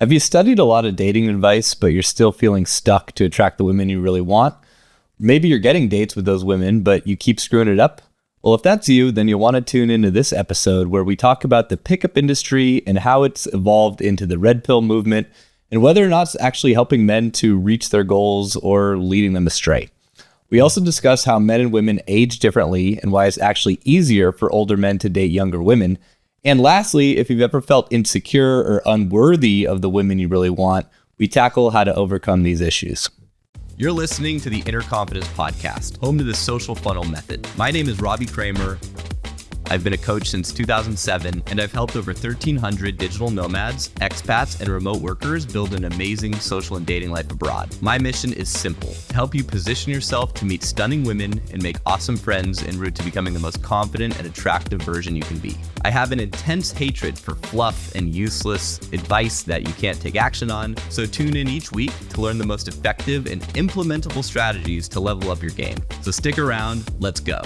Have you studied a lot of dating advice, but you're still feeling stuck to attract the women you really want? Maybe you're getting dates with those women, but you keep screwing it up? Well, if that's you, then you'll want to tune into this episode where we talk about the pickup industry and how it's evolved into the red pill movement and whether or not it's actually helping men to reach their goals or leading them astray. We also discuss how men and women age differently and why it's actually easier for older men to date younger women. And lastly, if you've ever felt insecure or unworthy of the women you really want, we tackle how to overcome these issues. You're listening to the Inner Confidence Podcast, home to the social funnel method. My name is Robbie Kramer. I've been a coach since 2007, and I've helped over 1,300 digital nomads, expats, and remote workers build an amazing social and dating life abroad. My mission is simple: to help you position yourself to meet stunning women and make awesome friends en route to becoming the most confident and attractive version you can be. I have an intense hatred for fluff and useless advice that you can't take action on, so tune in each week to learn the most effective and implementable strategies to level up your game. So stick around, let's go.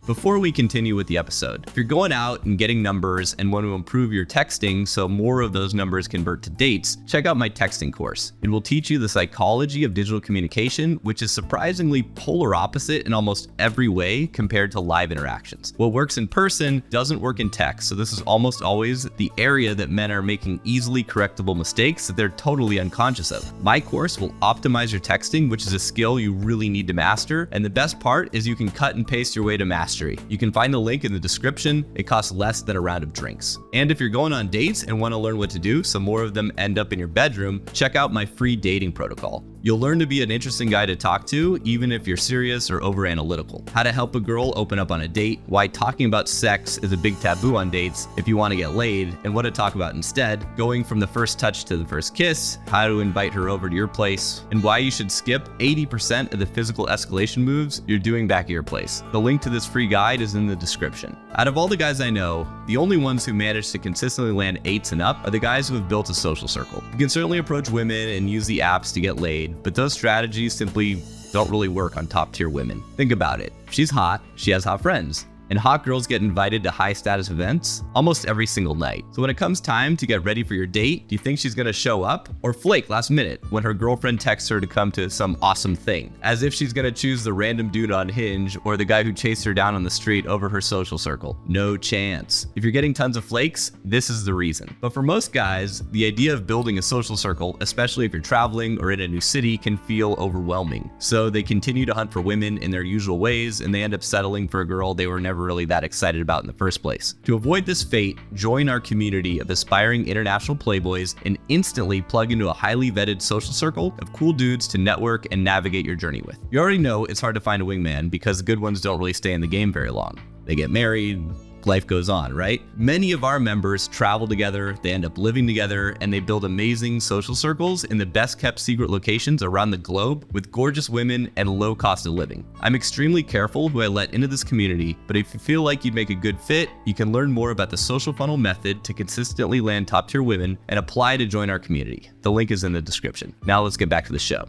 Before we continue with the episode, if you're going out and getting numbers and want to improve your texting so more of those numbers convert to dates, check out my texting course. It will teach you the psychology of digital communication, which is surprisingly polar opposite in almost every way compared to live interactions. What works in person doesn't work in text, so this is almost always the area that men are making easily correctable mistakes that they're totally unconscious of. My course will optimize your texting, which is a skill you really need to master, and the best part is you can cut and paste your way to mastery. You can find the link in the description. It costs less than a round of drinks. And if you're going on dates and want to learn what to do so more of them end up in your bedroom, check out my free dating protocol. You'll learn to be an interesting guy to talk to, even if you're serious or over-analytical. How to help a girl open up on a date, why talking about sex is a big taboo on dates if you want to get laid, and what to talk about instead, going from the first touch to the first kiss, how to invite her over to your place, and why you should skip 80% of the physical escalation moves you're doing back at your place. The link to this free guide is in the description. Out of all the guys I know, the only ones who manage to consistently land 8s and up are the guys who have built a social circle. You can certainly approach women and use the apps to get laid, but those strategies simply don't really work on top tier women. Think about it. If she's hot, she has hot friends. And hot girls get invited to high status events almost every single night. So when it comes time to get ready for your date, do you think she's gonna show up or flake last minute when her girlfriend texts her to come to some awesome thing? As if she's gonna choose the random dude on Hinge or the guy who chased her down on the street over her social circle. No chance. If you're getting tons of flakes, this is the reason. But for most guys, the idea of building a social circle, especially if you're traveling or in a new city, can feel overwhelming. So they continue to hunt for women in their usual ways, and they end up settling for a girl they were never really that excited about in the first place. To avoid this fate, join our community of aspiring international playboys and instantly plug into a highly vetted social circle of cool dudes to network and navigate your journey with. You already know it's hard to find a wingman because the good ones don't really stay in the game very long. They get married, life goes on, right? Many of our members travel together, they end up living together, and they build amazing social circles in the best kept secret locations around the globe with gorgeous women and low cost of living. I'm extremely careful who I let into this community, but if you feel like you'd make a good fit, you can learn more about the social funnel method to consistently land top tier women and apply to join our community. The link is in the description. Now let's get back to the show.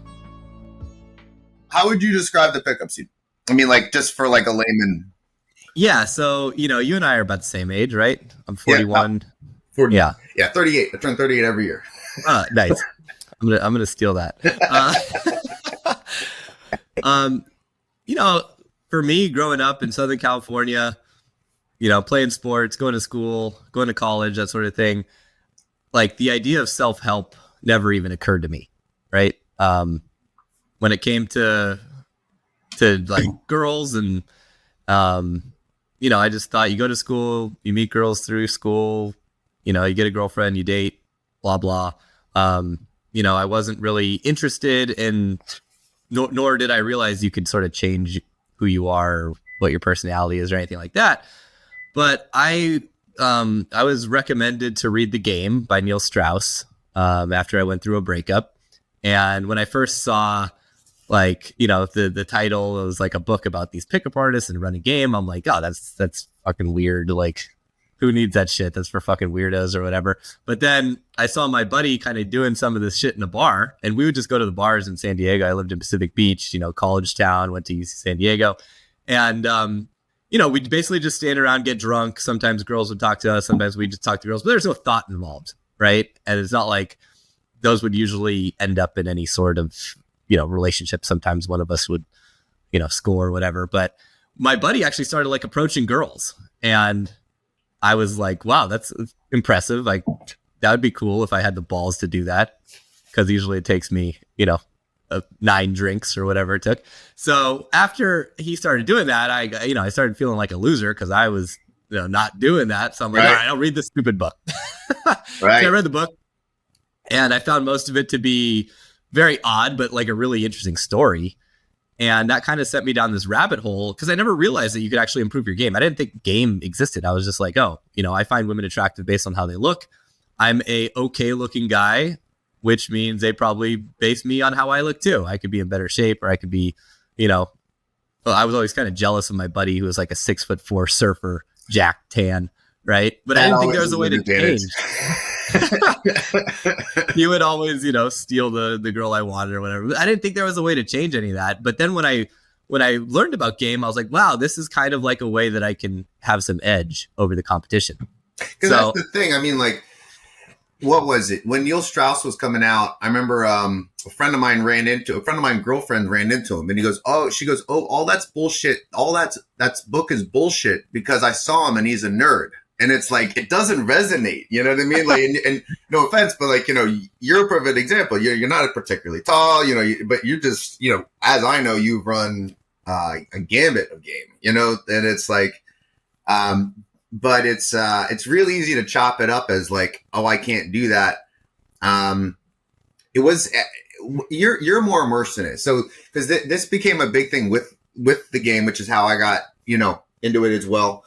How would you describe the pickup scene? I mean, like, just for like a layman. Yeah, so, you and I are about the same age, right? I'm 41. Yeah, 40, yeah. Yeah, 38. I turn 38 every year. Nice. I'm gonna steal that. For me, growing up in Southern California, playing sports, going to school, going to college, that sort of thing, like the idea of self-help never even occurred to me, right? When it came to like girls and I just thought you go to school, you meet girls through school, you get a girlfriend, you date, blah, blah. I wasn't really interested in, nor did I realize you could sort of change who you are, or what your personality is or anything like that. But I was recommended to read The Game by Neil Strauss after I went through a breakup. And when I first saw the title was like a book about these pickup artists and run a game, I'm like, oh, that's fucking weird. Like, who needs that shit? That's for fucking weirdos or whatever. But then I saw my buddy kind of doing some of this shit in a bar, and we would just go to the bars in San Diego. I lived in Pacific Beach, college town, went to UC San Diego. And, we'd basically just stand around, get drunk. Sometimes girls would talk to us. Sometimes we'd just talk to girls, but there's no thought involved. right? And it's not like those would usually end up in any sort of, relationship. Sometimes one of us would, score or whatever. But my buddy actually started like approaching girls, and I was like, wow, that's impressive. Like, that would be cool if I had the balls to do that, because usually it takes me, 9 drinks or whatever it took. So after he started doing that, I started feeling like a loser because I was, not doing that. So I'm like, all right, I'll read this stupid book. So I read the book, and I found most of it to be very odd, but like a really interesting story. And that kind of set me down this rabbit hole because I never realized that you could actually improve your game. I didn't think game existed. I was just like, oh, I find women attractive based on how they look. I'm a okay looking guy, which means they probably base me on how I look too. I could be in better shape, or I could be, well, I was always kind of jealous of my buddy who was like a 6'4" surfer, Jack Tan, right? But I didn't think there was a way to change. He would always, steal the girl I wanted or whatever. But I didn't think there was a way to change any of that. But then when I learned about game, I was like, wow, this is kind of like a way that I can have some edge over the competition. Because that's the thing. I mean, like, what was it? When Neil Strauss was coming out, I remember a friend of mine girlfriend ran into him, and she goes, all that's bullshit. All that book is bullshit because I saw him and he's a nerd. And it's like, it doesn't resonate. You know what I mean? Like, and no offense, but like, you're a perfect example. You're not particularly tall, but you're just, as I know, you've run a gambit of game, and it's like, but it's really easy to chop it up as like, oh, I can't do that. You're more immersed in it. So, because this became a big thing with the game, which is how I got, into it as well.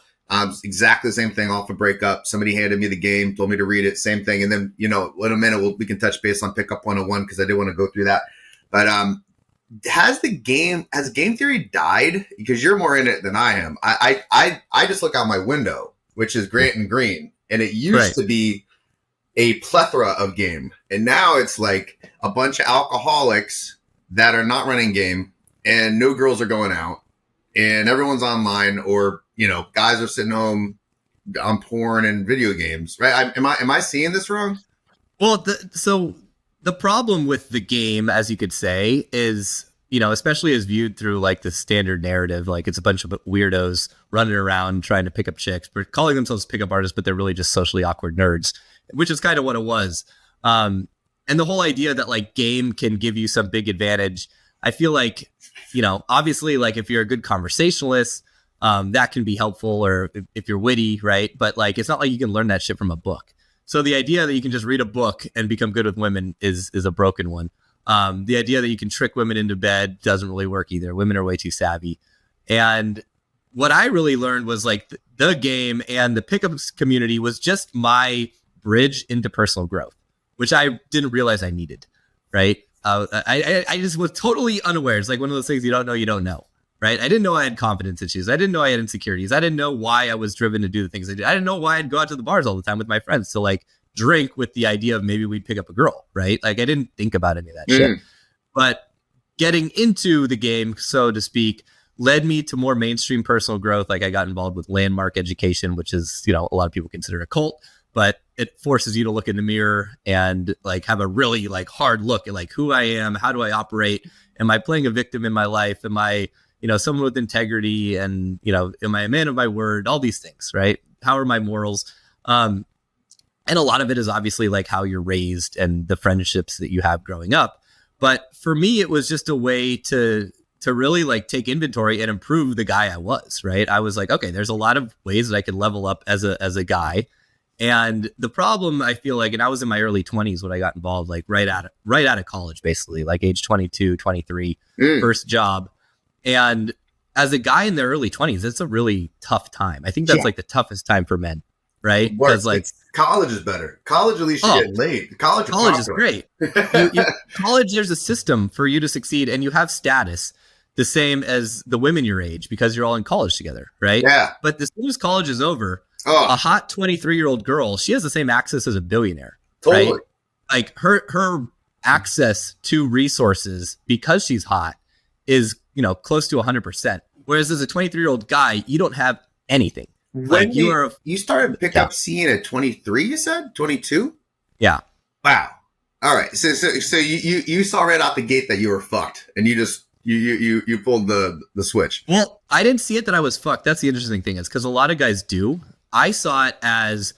Exactly the same thing off a breakup. Somebody handed me the game, told me to read it, same thing. And then, in a minute, we can touch base on Pickup 101 because I did want to go through that. But has game theory died? Because you're more in it than I am. I just look out my window, which is Grant and Green, and it used to be a plethora of game. And now it's like a bunch of alcoholics that are not running game, and no girls are going out, and everyone's online, or guys are sitting home on porn and video games, right? Am I seeing this wrong? Well, so the problem with the game, as you could say, is, especially as viewed through like the standard narrative, like it's a bunch of weirdos running around trying to pick up chicks, but calling themselves pickup artists, but they're really just socially awkward nerds, which is kind of what it was. And the whole idea that like game can give you some big advantage, I feel like, obviously, like if you're a good conversationalist, that can be helpful, or if you're witty, right? But like, it's not like you can learn that shit from a book. So the idea that you can just read a book and become good with women is a broken one. The idea that you can trick women into bed doesn't really work either. Women are way too savvy. And what I really learned was like the game and the pickups community was just my bridge into personal growth, which I didn't realize I needed, right? I just was totally unaware. It's like one of those things you don't know. Right. I didn't know I had confidence issues. I didn't know I had insecurities. I didn't know why I was driven to do the things I did. I didn't know why I'd go out to the bars all the time with my friends to like drink with the idea of maybe we'd pick up a girl. Right. Like I didn't think about any of that shit. But getting into the game, so to speak, led me to more mainstream personal growth. Like I got involved with landmark education, which is, a lot of people consider a cult, but it forces you to look in the mirror and like have a really like hard look at like who I am. How do I operate? Am I playing a victim in my life? Am I, someone with integrity, and, am I a man of my word? All these things, right? How are my morals? And a lot of it is obviously like how you're raised and the friendships that you have growing up. But for me, it was just a way to really like take inventory and improve the guy I was, right? I was like, okay, there's a lot of ways that I could level up as a guy. And the problem I feel like, and I was in my early 20s when I got involved, like right out of college, basically, like age 22, 23, first job. And as a guy in their early 20s, it's a really tough time. I think that's like the toughest time for men, right? Because like college is better. College, at least you get laid. College is great. College, there's a system for you to succeed, and you have status the same as the women your age because you're all in college together, right? Yeah. But as soon as college is over, a hot 23-year-old girl, she has the same access as a billionaire, totally. Right? Like her access to resources because she's hot is, close to 100%. Whereas as a 23-year-old guy, you don't have anything. When you started pickup scene at 23, you said 22? Yeah. Wow. All right. So you saw right out the gate that you were fucked, and you just you pulled the switch. Well, I didn't see it that I was fucked. That's the interesting thing, is because a lot of guys do. I saw it as,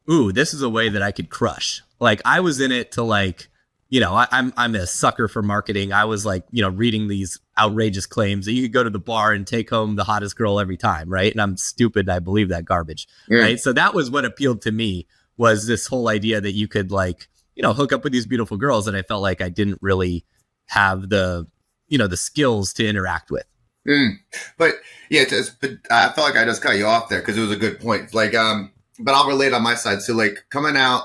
ooh, this is a way that I could crush. Like, I was in it to, like, you know, I'm a sucker for marketing. I was like, you know, reading these outrageous claims that you could go to the bar and take home the hottest girl every time, right? And I'm stupid. I believe that garbage, right? So that was what appealed to me, was this whole idea that you could, like, you know, hook up with these beautiful girls that I felt like I didn't really have the, you know, the skills to interact with. But yeah, but I felt like I just cut you off there because it was a good point. Like, but I'll relate on my side. So, like, coming out,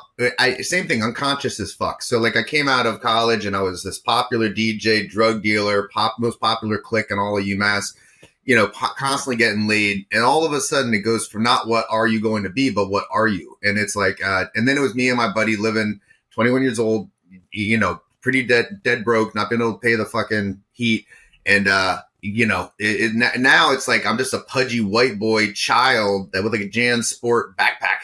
same thing, unconscious as fuck. So, like, I came out of college and I was this popular DJ, drug dealer, most popular clique in all of UMass, you know, constantly getting laid. And all of a sudden it goes from not what are you going to be, but what are you? And it's like, and then it was me and my buddy living 21 years old, you know, pretty dead broke, not being able to pay the fucking heat. And, you know, now it's like I'm just a pudgy white boy child that with like a Jan Sport backpack.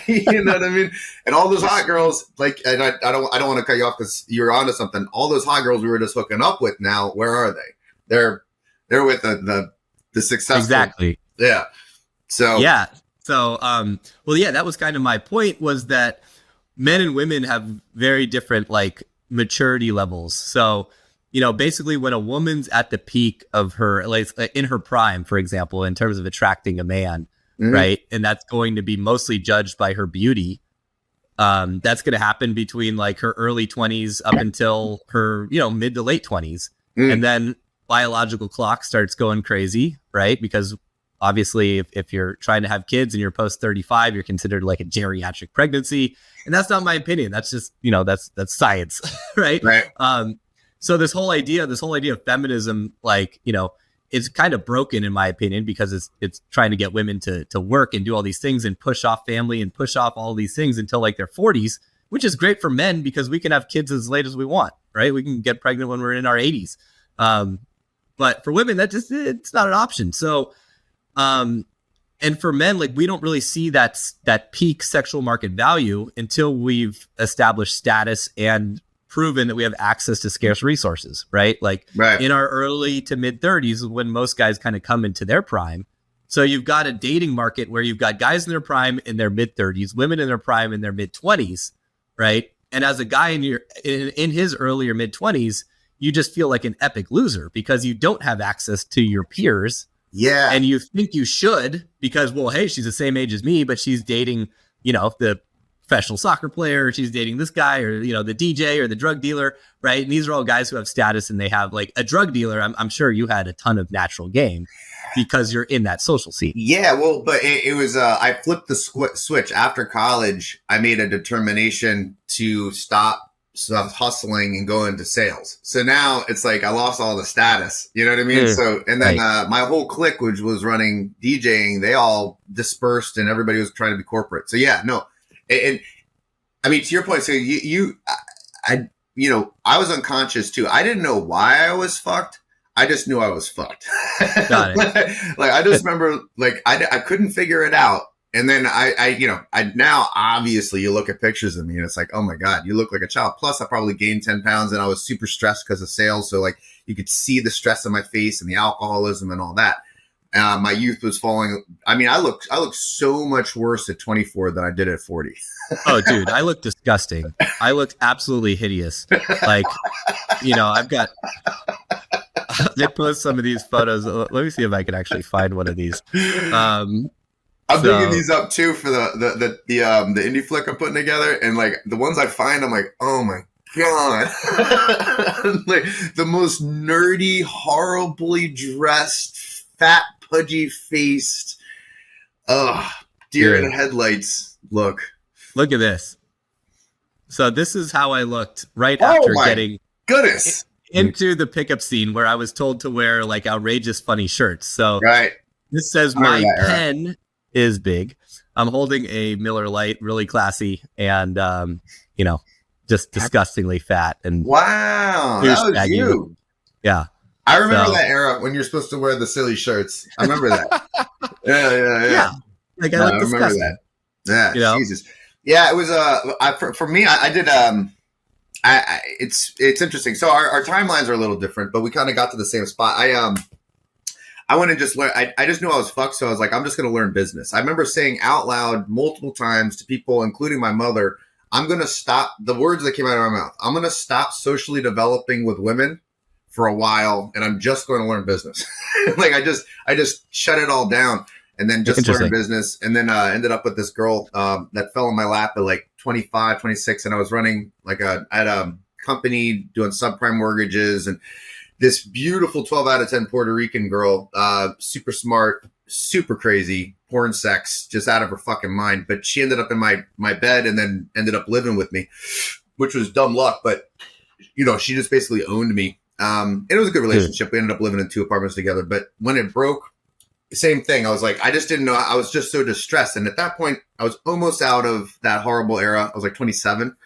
You know what I mean? And all those hot girls, like, and I don't want to cut you off because you're onto something. All those hot girls we were just hooking up with now, where are they? They're with the successful. Exactly. Yeah. So yeah. So well, yeah, that was kind of my point, was that men and women have very different, like, maturity levels. So, you know, basically when a woman's at the peak of her, like, in her prime, for example, in terms of attracting a man, right? And that's going to be mostly judged by her beauty. That's going to happen between, like, her early 20s up until her, you know, mid to late 20s. And then biological clock starts going crazy, right? Because obviously if you're trying to have kids and you're post 35, you're considered like a geriatric pregnancy. And that's not my opinion. That's just, you know, that's science, right? Right. So this whole idea of feminism, like, you know, it's kind of broken in my opinion, because it's trying to get women to work and do all these things and push off family and push off all these things until, like, their 40s, which is great for men because we can have kids as late as we want, right? We can get pregnant when we're in our 80s. But for women, it's not an option. So, and for men, like, we don't really see that peak sexual market value until we've established status and proven that we have access to scarce resources, right? Like, in our early to mid 30s, when most guys kind of come into their prime. So you've got a dating market where you've got guys in their prime in their mid 30s, women in their prime in their mid 20s, right? And as a guy in his earlier mid 20s, you just feel like an epic loser because you don't have access to your peers. Yeah. And you think you should because, well, hey, she's the same age as me, but she's dating, you know, the professional soccer player, or she's dating this guy, or, you know, the DJ or the drug dealer, right? And these are all guys who have status, and they have, like, a drug dealer. I'm sure you had a ton of natural game because you're in that social scene. Yeah, well, but it was, I flipped the switch after college. I made a determination to stop hustling and go into sales. So now it's like I lost all the status, you know what I mean? So, and then my whole clique, which was running DJing, they all dispersed and everybody was trying to be corporate. So yeah, no. And I mean, to your point, so I I was unconscious too. I didn't know why I was fucked. I just knew I was fucked. Got it. Like, I just remember, like, I couldn't figure it out. And then I now obviously you look at pictures of me and it's like, oh my God, you look like a child. Plus I probably gained 10 pounds and I was super stressed because of sales. So, like, you could see the stress on my face and the alcoholism and all that. My youth was falling. I mean, I look so much worse at 24 than I did at 40. Oh, dude, I look disgusting. I looked absolutely hideous. Like, you know, I've got, they post some of these photos. Let me see if I can actually find one of these. I'm digging these up too for the indie flick I'm putting together, and, like, the ones I find, I'm like, oh my God. Like, the most nerdy, horribly dressed, fat, pudgy faced, deer in headlights look. Look at this. So this is how I looked right after getting goodness into the pickup scene, where I was told to wear, like, outrageous funny shirts. So this says my pen is big. I'm holding a Miller Lite, really classy, and you know, just disgustingly fat. And wow, that was you. Yeah, I remember that era when you're supposed to wear the silly shirts. I remember that. Yeah. Like, I look disgusting. Remember that. Yeah, you know? Jesus. Yeah, it was for me. I did it's interesting. So our timelines are a little different, but we kind of got to the same spot. I went and just learned. I just knew I was fucked, so I was like, I'm just going to learn business. I remember saying out loud multiple times to people, including my mother, I'm going to stop the words that came out of my mouth. I'm going to stop socially developing with women for a while, and I'm just going to learn business. Like I just shut it all down. And then just learned business, and then ended up with this girl that fell in my lap at like 25, 26, and I was running at a company doing subprime mortgages, and this beautiful 12 out of 10 Puerto Rican girl, super smart, super crazy, porn sex, just out of her fucking mind. But she ended up in my bed and then ended up living with me, which was dumb luck. But, she just basically owned me. And it was a good relationship. We ended up living in 2 apartments together. But when it broke, same thing. I was like, I just didn't know. I was just so distressed. And at that point, I was almost out of that horrible era. I was like 27.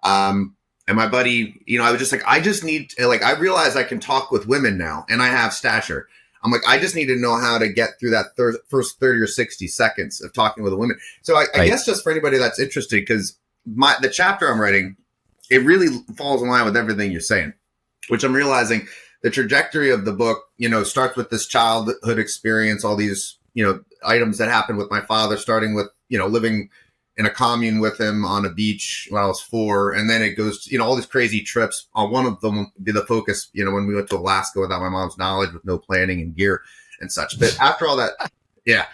And my buddy, I was just like, I just need to, I realize I can talk with women now and I have stature. I'm like, I just need to know how to get through that first 30 or 60 seconds of talking with a woman. So I guess just for anybody that's interested, because the chapter I'm writing, it really falls in line with everything you're saying, which I'm realizing the trajectory of the book, starts with this childhood experience, all these, items that happened with my father, starting with, living in a commune with him on a beach when I was 4. And then it goes to, all these crazy trips. On one of them be the focus, when we went to Alaska without my mom's knowledge, with no planning and gear and such. But after all that, yeah.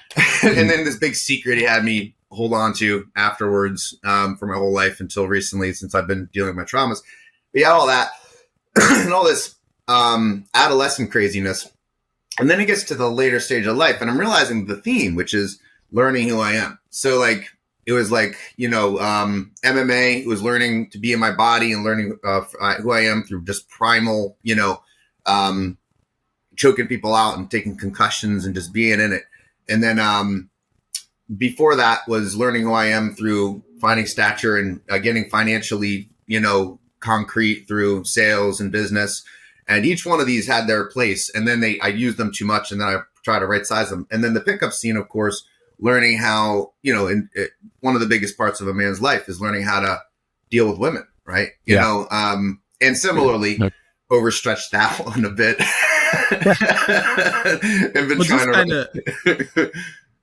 And then this big secret he had me hold on to afterwards for my whole life until recently, since I've been dealing with my traumas. But yeah, all that and all this adolescent craziness. And then it gets to the later stage of life, and I'm realizing the theme, which is learning who I am. So it was MMA. It was learning to be in my body and learning who I am through just primal, choking people out and taking concussions and just being in it. And then before that was learning who I am through finding stature and getting financially, concrete through sales and business. And each one of these had their place. And then I used them too much, and then I try to right size them. And then the pickup scene, of course, learning how, one of the biggest parts of a man's life is learning how to deal with women, right? And similarly, overstretched that one a bit. I've been trying to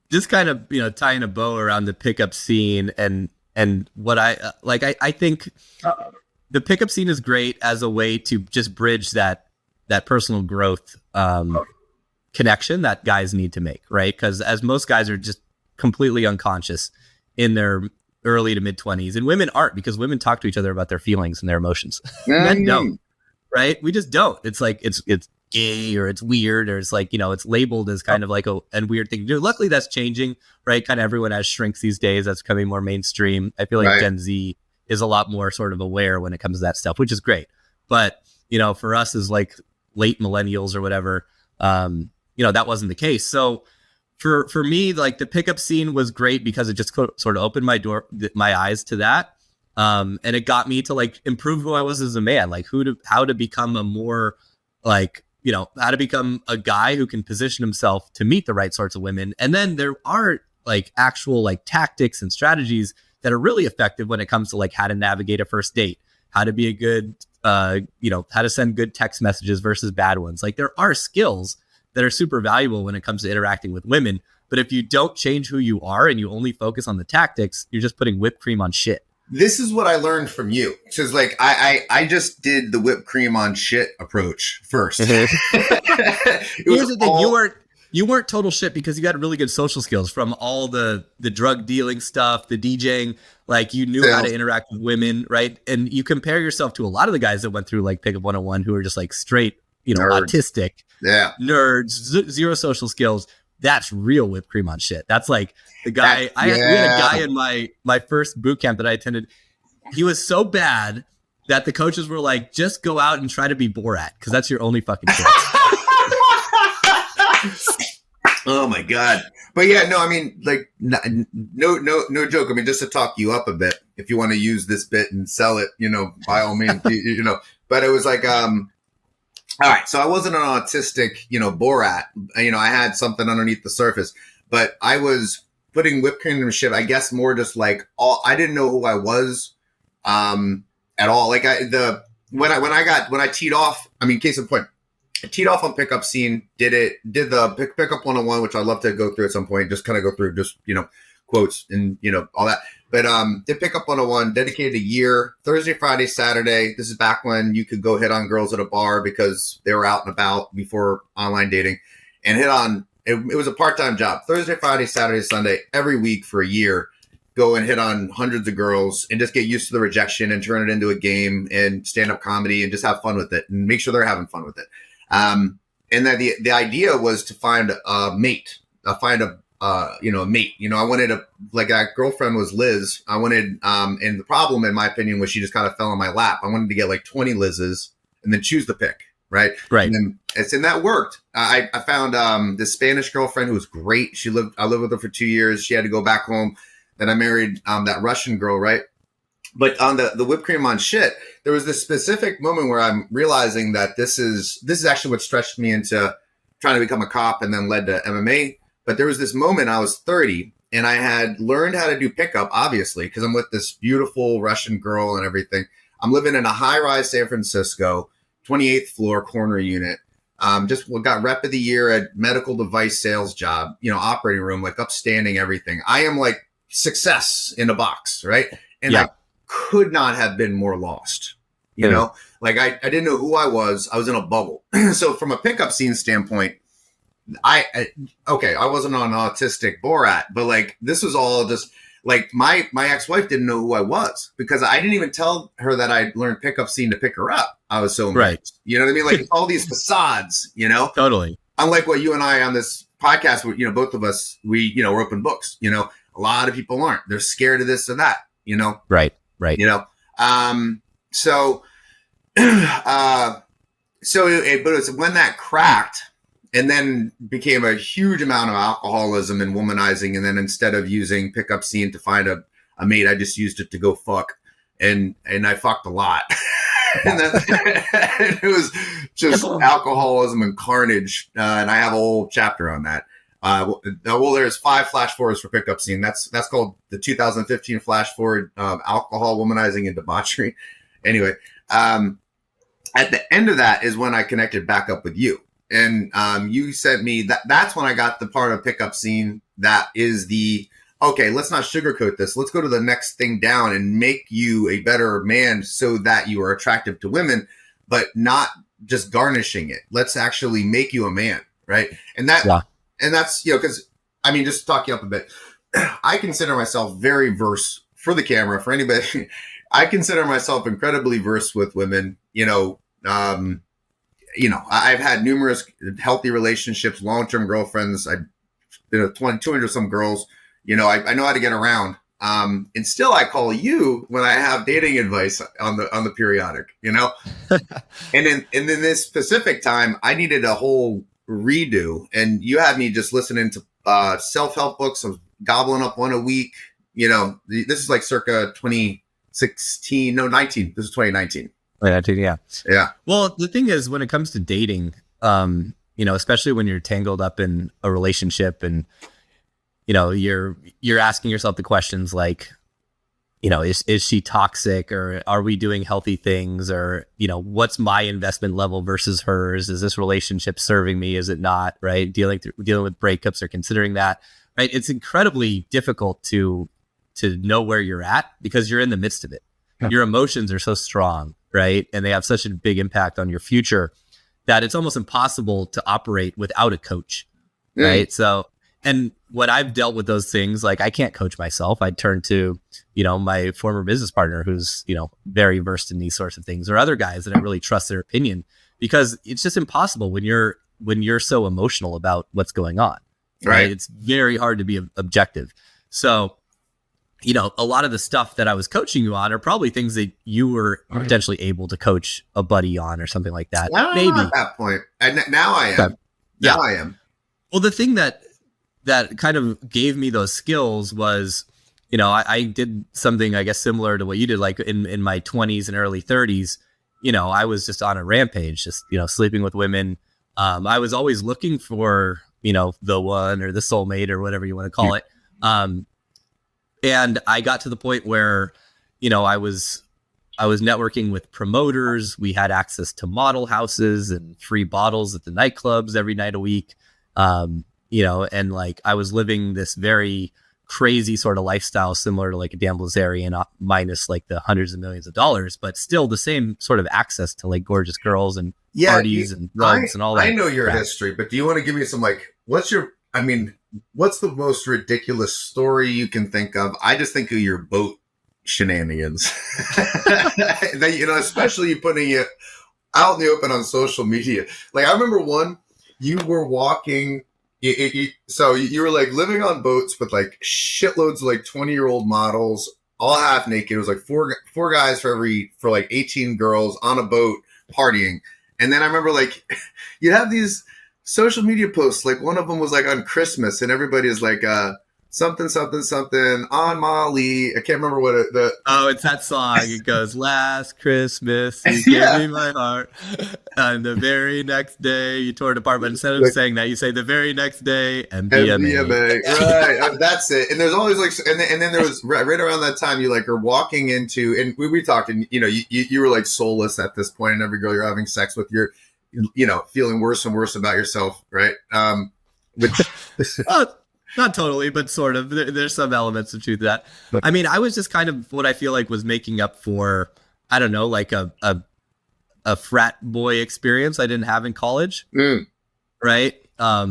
just kind of tying a bow around the pickup scene and what I think the pickup scene is great as a way to just bridge that personal growth connection that guys need to make, right? Because as most guys are just completely unconscious in their early to mid 20s, and women aren't, because women talk to each other about their feelings and their emotions. Men don't, right? We just don't. It's like it's gay, or it's weird, or it's it's labeled as kind of like a weird thing to do. Luckily, that's changing, right? Kind of everyone has shrinks these days. That's becoming more mainstream. I feel like Gen Z is a lot more sort of aware when it comes to that stuff, which is great. But, for us as late millennials or whatever, that wasn't the case. So for me, the pickup scene was great because it just sort of opened my eyes to that. And it got me to improve who I was as a man, how to become a more how to become a guy who can position himself to meet the right sorts of women. And then there are actual tactics and strategies that are really effective when it comes to how to navigate a first date, how to be a good, how to send good text messages versus bad ones. There are skills that are super valuable when it comes to interacting with women. But if you don't change who you are and you only focus on the tactics, you're just putting whipped cream on shit. This is what I learned from you. Because I just did the whipped cream on shit approach first. Here's the thing. You weren't total shit because you got really good social skills from all the drug dealing stuff, the DJing, you knew how to interact with women, right? And you compare yourself to a lot of the guys that went through Pickup 101 who are just straight, nerds. Autistic, nerds, zero social skills. That's real whipped cream on shit. That's the guy. We had a guy in my first boot camp that I attended. He was so bad that the coaches were like, just go out and try to be Borat because that's your only fucking chance. Oh my God. But yeah, no, I mean, no joke. I mean, just to talk you up a bit, if you want to use this bit and sell it, by all means, but it was all right. So I wasn't an autistic, Borat, I had something underneath the surface, but I was putting whipped cream and shit, I guess more just like I didn't know who I was at all. Like when I teed off, I mean, case in point, I teed off on Pickup Scene, did the Pickup 101, which I'd love to go through at some point, just kind of go through just, quotes and, all that. But did Pickup 101, dedicated a year, Thursday, Friday, Saturday. This is back when you could go hit on girls at a bar because they were out and about before online dating, and hit on, it was a part-time job. Thursday, Friday, Saturday, Sunday, every week for a year, go and hit on hundreds of girls and just get used to the rejection and turn it into a game and stand-up comedy and just have fun with it and make sure they're having fun with it. And then the idea was to find a mate, a mate. I wanted that girlfriend was Liz. I wanted, and the problem, in my opinion, was she just kind of fell in my lap. I wanted to get like 20 Liz's and then choose the pick. Right. And then that worked. I found this Spanish girlfriend who was great. I lived with her for 2 years. She had to go back home. Then I married that Russian girl. Right. But on the whipped cream on shit, there was this specific moment where I'm realizing that this is actually what stretched me into trying to become a cop and then led to MMA. But there was this moment, I was 30 and I had learned how to do pickup, obviously, because I'm with this beautiful Russian girl and everything. I'm living in a high-rise San Francisco, 28th floor corner unit. Just got rep of the year at medical device sales job, operating room, like upstanding everything. I am like success in a box, right? And I could not have been more lost, like I didn't know who I was. I was in a bubble. So from a Pickup Scene standpoint, I wasn't on autistic Borat, but like this was all just like my ex-wife didn't know who I was because I didn't even tell her that I learned Pickup Scene to pick her up. I was so embarrassed. You know what I mean? Like all these facades, Totally. Unlike what you and I on this podcast, both of us, we're open books, a lot of people aren't. They're scared of this or that, Right. So but it's when that cracked and then became a huge amount of alcoholism and womanizing. And then instead of using Pickup Scene to find a mate, I just used it to go fuck. And I fucked a lot. And then it was just alcoholism and carnage. And I have a whole chapter on that. There's 5 flash forwards for Pickup Scene. That's called the 2015 flash forward, alcohol, womanizing, and debauchery. Anyway, at the end of that is when I connected back up with you. And you sent me that's when I got the part of Pickup Scene that is okay, let's not sugarcoat this. Let's go to the next thing down and make you a better man so that you are attractive to women, but not just garnishing it. Let's actually make you a man, right? And that's, because, just to talk you up a bit, I consider myself very versed for the camera, for anybody. I consider myself incredibly versed with women, I've had numerous healthy relationships, long-term girlfriends. I've been with 200 some girls. I know how to get around. And still I call you when I have dating advice on the periodic, and in this specific time, I needed a whole redo. And you had me just listening to self-help books. I was gobbling up one a week. This is like circa 2016, no, 19. This is 2019. Yeah. Well, the thing is, when it comes to dating, especially when you're tangled up in a relationship and, you're asking yourself the questions like, is she toxic, or are we doing healthy things, or, what's my investment level versus hers? Is this relationship serving me? Is it not? Right. Dealing with breakups or considering that, right. It's incredibly difficult to know where you're at because you're in the midst of it. Yeah. Your emotions are so strong. Right. And they have such a big impact on your future that it's almost impossible to operate without a coach. Right. So, and when I've dealt with those things, like I can't coach myself. I turn to, my former business partner who's, very versed in these sorts of things, or other guys that I really trust their opinion, because it's just impossible when you're so emotional about what's going on. Right. It's very hard to be objective. So, a lot of the stuff that I was coaching you on are probably things that you were potentially able to coach a buddy on or something like that. Maybe at that point. And now I am. Okay. Now I am. Well, the thing that kind of gave me those skills was, I did something, I guess, similar to what you did, like in my 20s and early 30s, I was just on a rampage, just, sleeping with women. I was always looking for, the one or the soulmate or whatever you want to call it. And I got to the point where, I was networking with promoters. We had access to model houses and free bottles at the nightclubs every night a week. And like I was living this very crazy sort of lifestyle, similar to like a Dan Bilzerian, minus like the hundreds of millions of dollars, but still the same sort of access to like gorgeous girls and parties and drugs and all that. I know your crap. history, but do you want to give me some like, what's the most ridiculous story you can think of? I just think of your boat shenanigans. That, especially you putting it out in the open on social media. Like I remember one, you were walking. So you were like living on boats with like shitloads of like 20-year-old models, all half naked. It was like four guys for like 18 girls on a boat partying. And then I remember like you'd have these social media posts. Like one of them was like on Christmas, and everybody is like something on Molly. I can't remember what it's that song. It goes, "Last Christmas you gave me my heart, and the very next day you tore it apart." But instead of saying that, you say the very next day MDMA. Right, that's it. And there's always like, and then there was right around that time you like are walking into, and we talked, and you were like soulless at this point, and every girl you're having sex with, you're feeling worse and worse about yourself, right? Which. Not totally, but sort of. There's some elements of truth to that. I mean, I was just kind of what I feel like was making up for, I don't know, like a frat boy experience I didn't have in college, right? I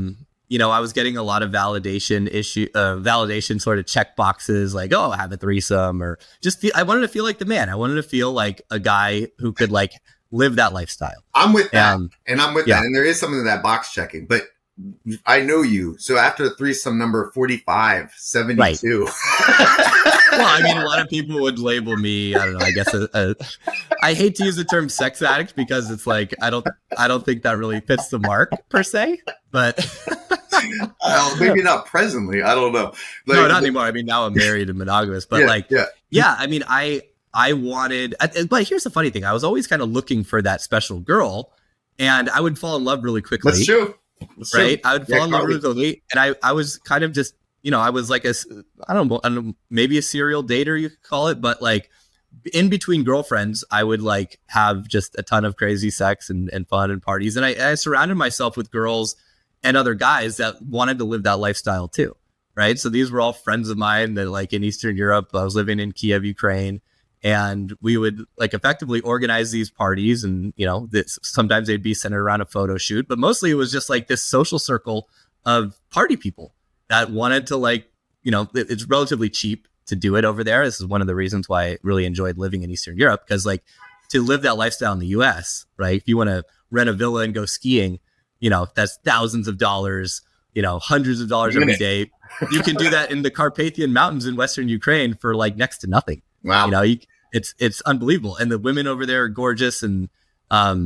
was getting a lot of validation sort of check boxes, like, oh, have a threesome, or just I wanted to feel like the man. I wanted to feel like a guy who could like live that lifestyle. I'm with that, and I'm with that, and there is something to that box checking, but. I know you. So after threesome number 45, 72. Right. Well, I mean, a lot of people would label me, I don't know, I guess I hate to use the term sex addict because it's like, I don't think that really fits the mark per se, but maybe not presently. I don't know. Like, no, not anymore. I mean, now I'm married and monogamous, but I mean, I wanted, but here's the funny thing. I was always kind of looking for that special girl, and I would fall in love really quickly. That's true. Right. I would fall in love really quickly. And I was kind of just, I was like I don't know, maybe a serial dater, you could call it. But like in between girlfriends, I would like have just a ton of crazy sex and fun and parties. And I surrounded myself with girls and other guys that wanted to live that lifestyle too. Right. So these were all friends of mine that like in Eastern Europe. I was living in Kiev, Ukraine. And we would like effectively organize these parties, and sometimes they'd be centered around a photo shoot, but mostly it was just like this social circle of party people that wanted to like, it's relatively cheap to do it over there. This is one of the reasons why I really enjoyed living in Eastern Europe, because like to live that lifestyle in the US, right? If you want to rent a villa and go skiing, that's thousands of dollars, hundreds of dollars every day. You can do that in the Carpathian Mountains in Western Ukraine for like next to nothing. Wow. It's unbelievable. And the women over there are gorgeous. And, I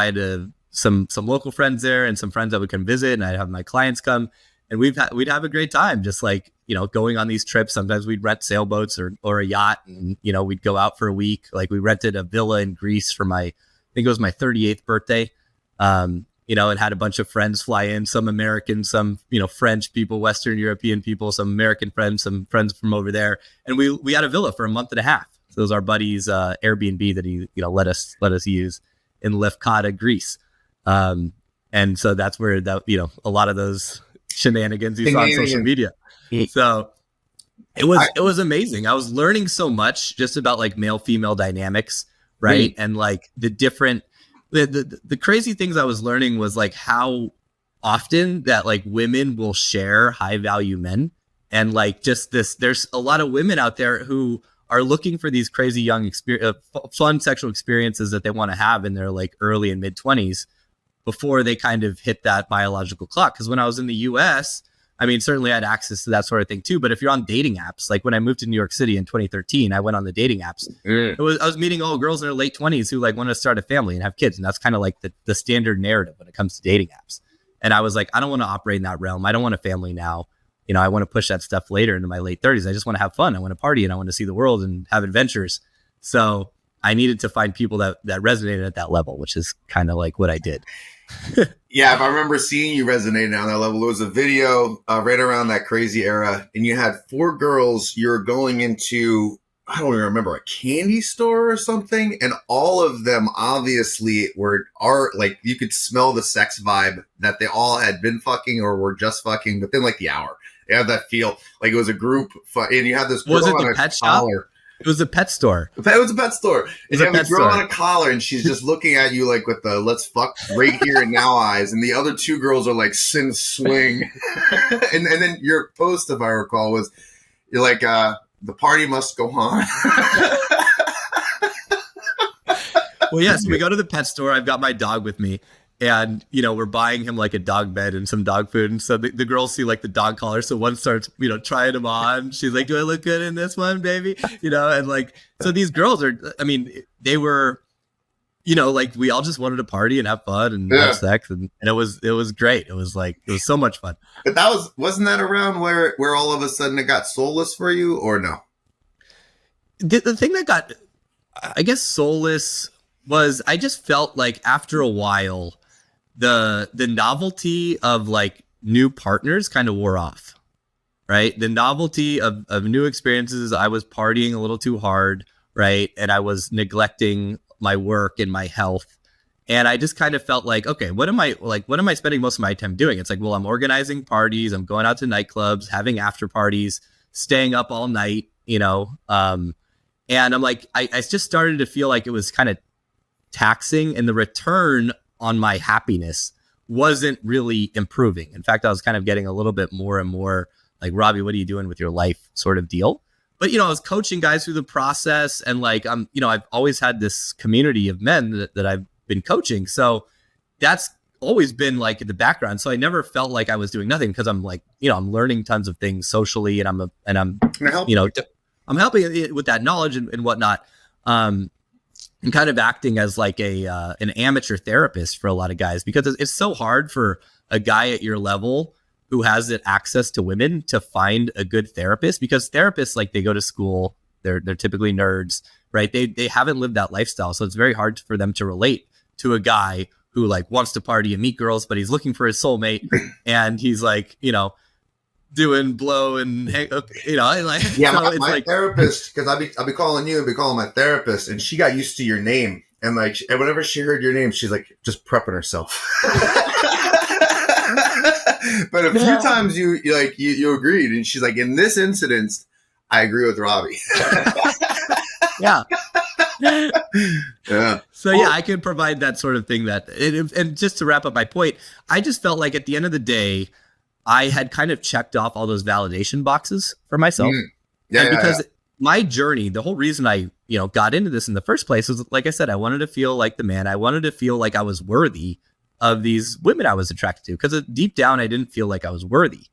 had some local friends there and some friends that would come visit, and I'd have my clients come, and we'd have a great time. Just like, going on these trips. Sometimes we'd rent sailboats or a yacht, and, we'd go out for a week. Like we rented a villa in Greece for I think it was my 38th birthday. And had a bunch of friends fly in, some American, some, French people, Western European people, some American friends, some friends from over there. And we had a villa for a month and a half. So it was our buddy's Airbnb that he, let us use in Lefkada, Greece. And so that's where a lot of those shenanigans you saw on social media. So it was amazing. I was learning so much just about like male female dynamics, right? And like the different the crazy things I was learning was like how often that like women will share high value men, and like just there's a lot of women out there who are looking for these crazy young fun sexual experiences that they want to have in their like early and mid 20s before they kind of hit that biological clock. Because when I was in the US, I mean, certainly I had access to that sort of thing too. But if you're on dating apps, like when I moved to New York City in 2013, I went on the dating apps. I was meeting all girls in their late 20s who like wanted to start a family and have kids. And that's kind of like the standard narrative when it comes to dating apps. And I was like, I don't want to operate in that realm. I don't want a family now. I want to push that stuff later into my late 30s. I just want to have fun. I want to party and I want to see the world and have adventures. So I needed to find people that resonated at that level, which is kind of like what I did. Yeah, if I remember seeing you resonating on that level, it was a video right around that crazy era, and you had 4 girls. You're going into, I don't even remember, a candy store or something, and all of them obviously are like, you could smell the sex vibe that they all had been fucking or were just fucking within like the hour. They had that feel like it was a group, and you had this girl Was it on the a pet shop? collar. It was a pet store. It was a pet store. And you have a girl on a collar, and she's just looking at you like with the let's fuck right here and now eyes. And the other 2 girls are like, sin swing. and then your post, if I recall, was you're like, the party must go on. Well, yes, we go to the pet store. I've got my dog with me. And, we're buying him like a dog bed and some dog food. And so the girls see like the dog collar. So one starts, trying him on. She's like, do I look good in this one, baby? And like, so these girls they were, like we all just wanted to party and have fun and have sex. And it was great. It was so much fun. But wasn't that around where all of a sudden it got soulless for you, or no? The thing that got, I guess, soulless was I just felt like after a while, the novelty of like new partners kind of wore off, right? The novelty of new experiences. I was partying a little too hard, right? And I was neglecting my work and my health. And I just kind of felt like, okay, what am I spending most of my time doing? It's like, well, I'm organizing parties. I'm going out to nightclubs, having after parties, staying up all night, and I'm like, I just started to feel like it was kind of taxing, and the return on my happiness wasn't really improving. In fact, I was kind of getting a little bit more and more like, Robbie, what are you doing with your life sort of deal? But, I was coaching guys through the process, and like, I've always had this community of men that I've been coaching. So that's always been like the background. So I never felt like I was doing nothing, because I'm like, I'm learning tons of things socially, and I'm I'm helping with that knowledge and whatnot. And kind of acting as like an amateur therapist for a lot of guys, because it's so hard for a guy at your level who has access to women to find a good therapist, because therapists, like, they go to school, they're typically nerds, right? They haven't lived that lifestyle. So it's very hard for them to relate to a guy who like wants to party and meet girls, but he's looking for his soulmate, and he's like, doing blow and like, yeah, so my therapist, because I'll be calling you, I'll be calling my therapist, and she got used to your name, and like, and whenever she heard your name, she's like just prepping herself. But a few times you agreed, and she's like, in this instance, I agree with Robbie. Yeah. Yeah. So yeah, I could provide that sort of thing. And just to wrap up my point, I just felt like at the end of the day, I had kind of checked off all those validation boxes for myself. Because my journey, the whole reason I, got into this in the first place was, like I said, I wanted to feel like the man. I wanted to feel like I was worthy of these women I was attracted to, because deep down, I didn't feel like I was worthy.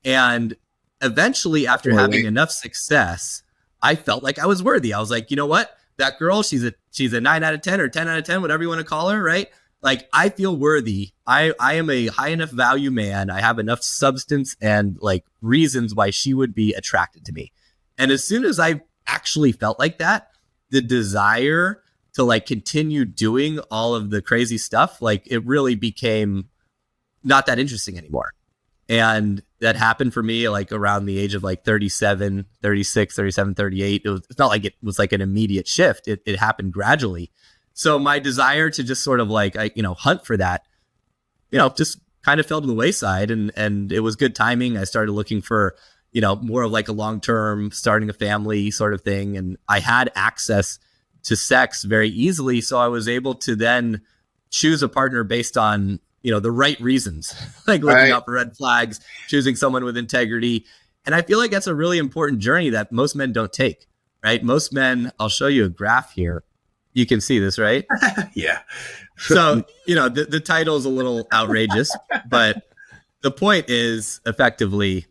And eventually, after having enough success, I felt like I was worthy. I was like, you know what? That girl, she's a 9 out of 10 or 10 out of 10, whatever you want to call her, right? Like, I feel worthy. I am a high enough value man. I have enough substance and like reasons why she would be attracted to me. And as soon as I actually felt like that, the desire to like continue doing all of the crazy stuff, like, it really became not that interesting anymore. And that happened for me like around the age of like 37, 36, 37, 38. It's not like it was like an immediate shift. It happened gradually. So my desire to just sort of like, hunt for that, just kind of fell to the wayside, and it was good timing. I started looking for, more of like a long-term starting a family sort of thing. And I had access to sex very easily. So I was able to then choose a partner based on, the right reasons, like looking out for red flags, choosing someone with integrity. And I feel like that's a really important journey that most men don't take, right? Most men, I'll show you a graph here. You can see this, right? Yeah. So, the title is a little outrageous, but the point is effectively,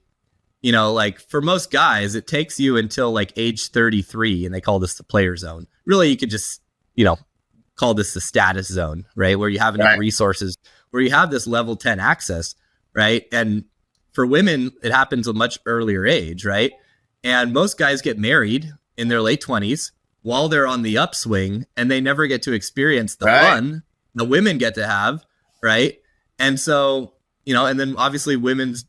like, for most guys, it takes you until like age 33, and they call this the player zone. Really, you could just, call this the status zone, right? Where you have enough resources, where you have this level 10 access, right? And for women, it happens at a much earlier age, right? And most guys get married in their late 20s. while they're on the upswing, and they never get to experience the Right. fun the women get to have, right? And so, and then obviously women's,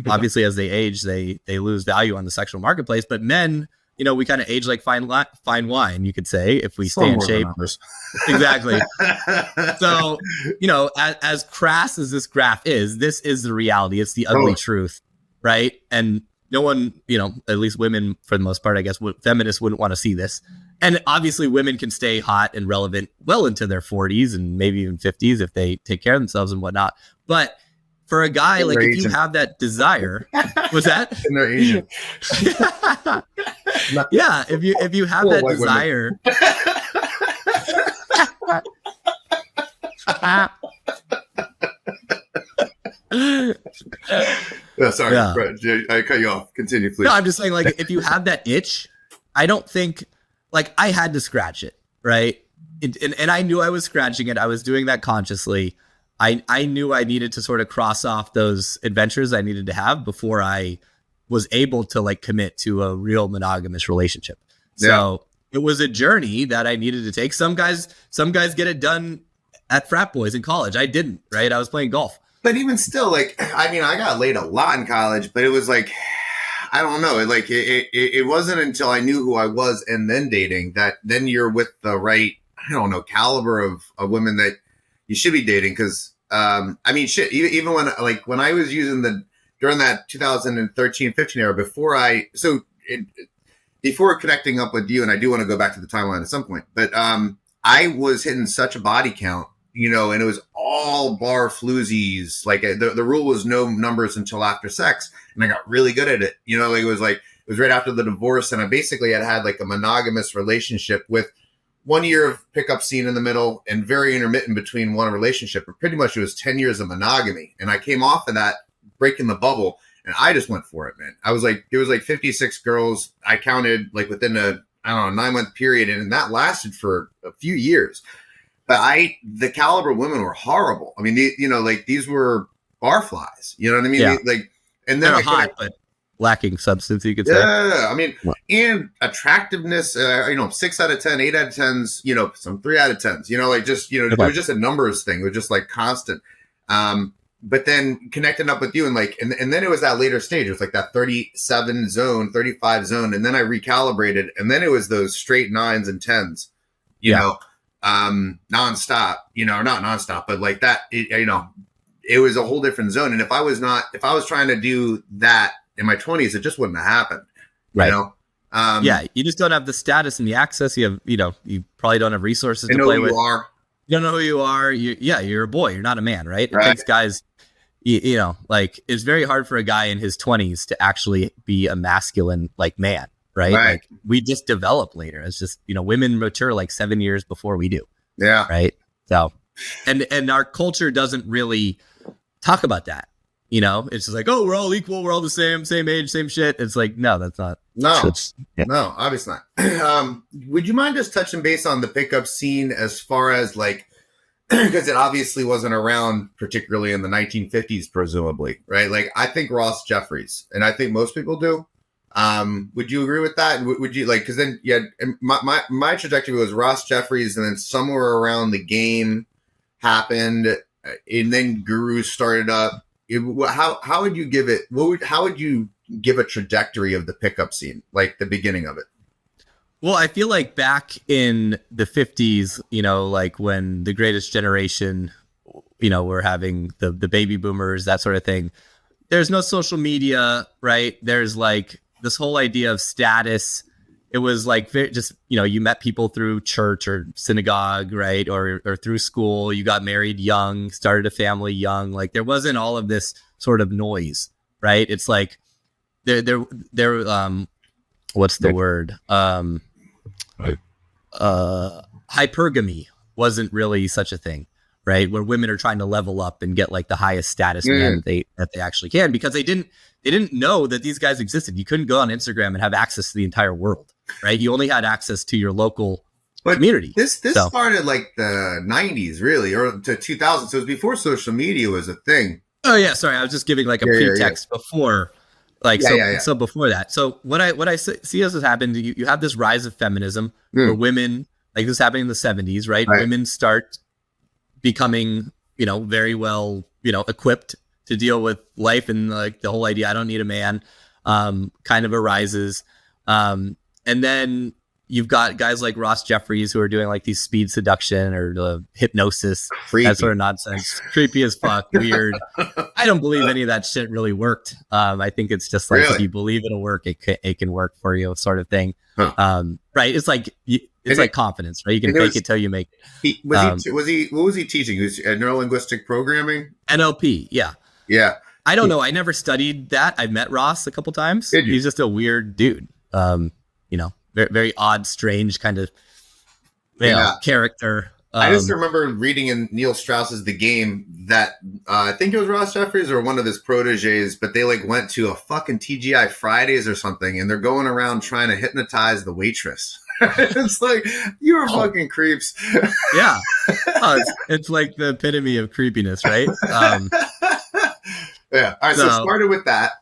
obviously as they age, they lose value on the sexual marketplace. But men, we kind of age like fine wine, you could say, if we stay in shape. Exactly. So, as crass as this graph is, this is the reality. It's the ugly truth, right? And no one, at least women for the most part, I guess, feminists wouldn't want to see this. And obviously women can stay hot and relevant well into their 40s and maybe even 50s if they take care of themselves and whatnot. But for a guy, like if you have that desire, was that? And they're Asian. Yeah, if you have that desire. Sorry, Yeah. Brett, I cut you off. Continue, please. No, I'm just saying, like, if you have that itch, I don't think, like, I had to scratch it, right? And I knew I was scratching it. I was doing that consciously. I knew I needed to sort of cross off those adventures I needed to have before I was able to, like, commit to a real monogamous relationship. So it was a journey that I needed to take. Some guys get it done at frat boys in college. I didn't, right? I was playing golf. But even still, like, I mean, I got laid a lot in college, but it was like, I don't know. Like, it wasn't until I knew who I was and then dating that then you're with the right, I don't know, caliber of women that you should be dating. Cause, I mean, shit, even when I was using during that 2013-15 era, before connecting up with you, and I do want to go back to the timeline at some point, but, I was hitting such a body count, and it was all bar floozies. Like the rule was no numbers until after sex. And I got really good at it. It was right after the divorce. And I basically had like a monogamous relationship with 1 year of pickup scene in the middle and very intermittent between one relationship. But pretty much it was 10 years of monogamy. And I came off of that, breaking the bubble. And I just went for it, man. I was like, there was like 56 girls. I counted like within a 9-month period. And that lasted for a few years. But the caliber of women were horrible. I mean, these were barflies. You know what I mean? Yeah. And then they're hot, but lacking substance, you could say. Yeah, I mean, and attractiveness. 6 out of 10, 8 out of 10s. Some 3 out of 10s. It was just a numbers thing. It was just like constant. But then connecting up with you and and then it was that later stage. It was like that 37 zone, 35 zone, and then I recalibrated, and then it was those straight 9s and 10s. Nonstop, not nonstop, but like that, it was a whole different zone. And if I was trying to do that in my 20s, it just wouldn't have happened. Right. You just don't have the status and the access. You have, you probably don't have resources to play with. You are. You don't know who you are. You're a boy. You're not a man, right? It takes guys, it's very hard for a guy in his 20s to actually be a masculine, like, man. Right. Like, we just develop later. It's just, women mature like 7 years before we do. Yeah. Right. So, and our culture doesn't really talk about that. It's just like, oh, we're all equal. We're all the same age, same shit. It's like, no, that's not. No, no, obviously not. Would you mind just touching base on the pickup scene as far as like, because it obviously wasn't around particularly in the 1950s, presumably. Right. Like, I think Ross Jeffries, and I think most people do. Would you agree with that? Would you because then my trajectory was Ross Jeffries, and then somewhere around the game happened, and then Guru started up. How would you give it? How would you give a trajectory of the pickup scene, like the beginning of it? Well, I feel like back in the 50s, like when the greatest generation, were having the baby boomers, that sort of thing. There's no social media, right? There's like this whole idea of status. It was like just, you met people through church or synagogue, right? Or through school. You got married young, started a family young. Like, there wasn't all of this sort of noise, right? It's like there what's the word? Hypergamy wasn't really such a thing, right? Where women are trying to level up and get like the highest status man that they actually can, because they didn't know that these guys existed. You couldn't go on Instagram and have access to the entire world, right? You only had access to your local community. This started like the 90s, really, or to 2000. So it was before social media was a thing. Oh yeah, sorry, I was just giving like a pretext before Like, Yeah. so before that, so what I see as has happened, you have this rise of feminism where women, like this happening in the 70s, right? Women start becoming, very well, equipped to deal with life, and like the whole idea, I don't need a man, kind of arises. And then you've got guys like Ross Jeffries who are doing like these speed seduction or hypnosis, Creepy. that sort of nonsense. Creepy as fuck, weird. I don't believe any of that shit really worked. I think it's just like, if you believe it'll work, it can work for you, sort of thing. Right? It's like like confidence, right? You can fake it till you make it. What was he teaching? He was neurolinguistic programming? NLP, yeah. Yeah. I don't know. I never studied that. I met Ross a couple times. He's just a weird dude. Very, very odd, strange kind of character. I just remember reading in Neil Strauss's The Game that I think it was Ross Jeffries or one of his proteges, but they like went to a fucking TGI Fridays or something, and they're going around trying to hypnotize the waitress. It's like, you are fucking creeps. Yeah. It's like the epitome of creepiness, right? Yeah. All right. So started with that.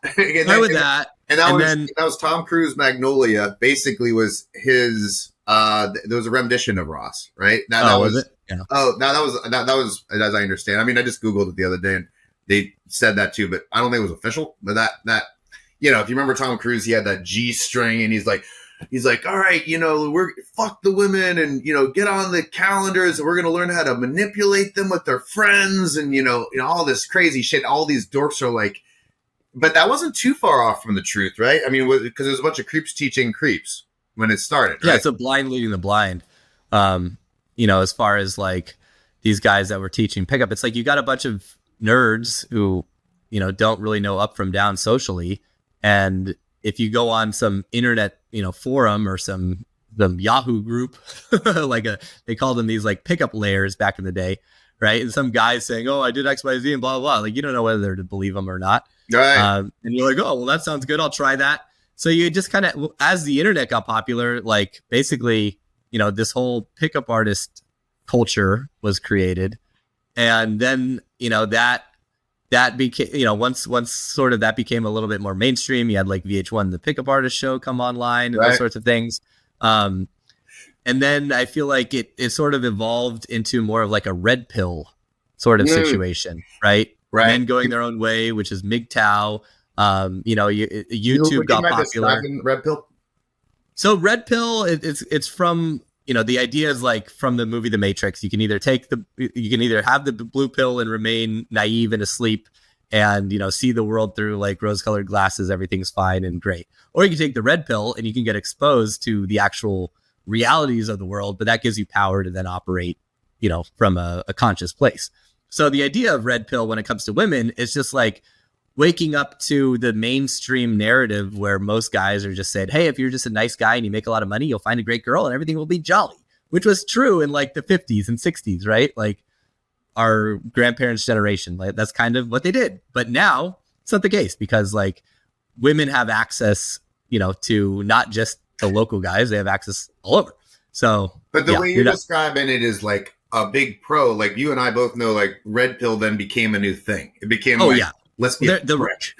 And that was Tom Cruise Magnolia. Basically, was his. There was a rendition of Ross, right? That was it. Yeah. Oh, no, that was as I understand. I mean, I just googled it the other day, and they said that too, but I don't think it was official. But that if you remember Tom Cruise, he had that G string, and he's like, all right, we're fuck the women, and get on the calendars, and we're gonna learn how to manipulate them with their friends, and all this crazy shit. All these dorks are like. But that wasn't too far off from the truth, right? I mean, because there's a bunch of creeps teaching creeps when it started, right? Yeah, it's a blind leading the blind. As far as like these guys that were teaching pickup, it's like you got a bunch of nerds who, don't really know up from down socially. And if you go on some internet, forum or some Yahoo group, they called them these like pickup layers back in the day, right? And some guys saying, "Oh, I did X, Y, Z," and blah, blah, blah. Like, you don't know whether to believe them or not. Right. And you're like, "Oh, well, that sounds good. I'll try that." So you just kind of, as the internet got popular, like basically, this whole pickup artist culture was created. And then, that became, once sort of that became a little bit more mainstream, you had like VH1, the pickup artist show, come online, and those sorts of things. And then I feel like it sort of evolved into more of like a red pill sort of situation, right? Right. Men going their own way, which is MGTOW. YouTube got popular. Red pill. So red pill, it's from, the idea is like from the movie The Matrix. You can either have the blue pill and remain naive and asleep and, see the world through like rose-colored glasses, everything's fine and great. Or you can take the red pill and you can get exposed to the actual realities of the world, but that gives you power to then operate, from a conscious place. So the idea of red pill when it comes to women is just like waking up to the mainstream narrative where most guys are just saying, hey, if you're just a nice guy and you make a lot of money, you'll find a great girl and everything will be jolly, which was true in like the 50s and 60s, right? Like our grandparents' generation, like that's kind of what they did. But now it's not the case because like women have access, to not just the local guys, they have access all over. So, but the way you're describing it is like a big pro. Like you and I both know, like red pill then became a new thing. It became let's be rich.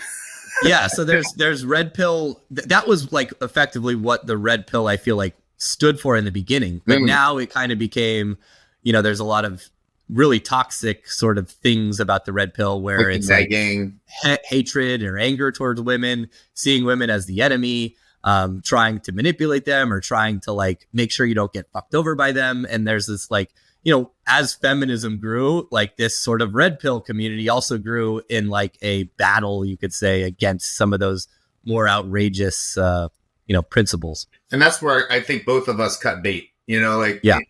Yeah. So there's red pill. That was like effectively what the red pill I feel like stood for in the beginning. But now it kind of became, there's a lot of really toxic sort of things about the red pill where it's like hatred or anger towards women, seeing women as the enemy, trying to manipulate them or trying to like make sure you don't get fucked over by them. And there's this like, as feminism grew, like this sort of red pill community also grew in like a battle, you could say, against some of those more outrageous, principles. And that's where I think both of us cut bait, yeah.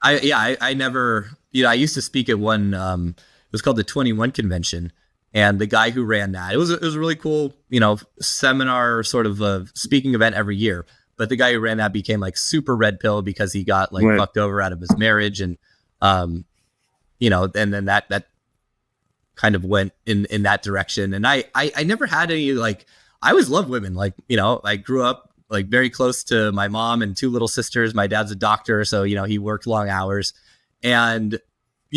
I never, I used to speak at one, it was called the 21 convention. And the guy who ran that, it was a really cool, seminar sort of speaking event every year. But the guy who ran that became like super red pill because he got like fucked over out of his marriage. And, and then that kind of went in that direction. And I never had any, like, I always loved women. Like, I grew up like very close to my mom and two little sisters. My dad's a doctor. So, he worked long hours and,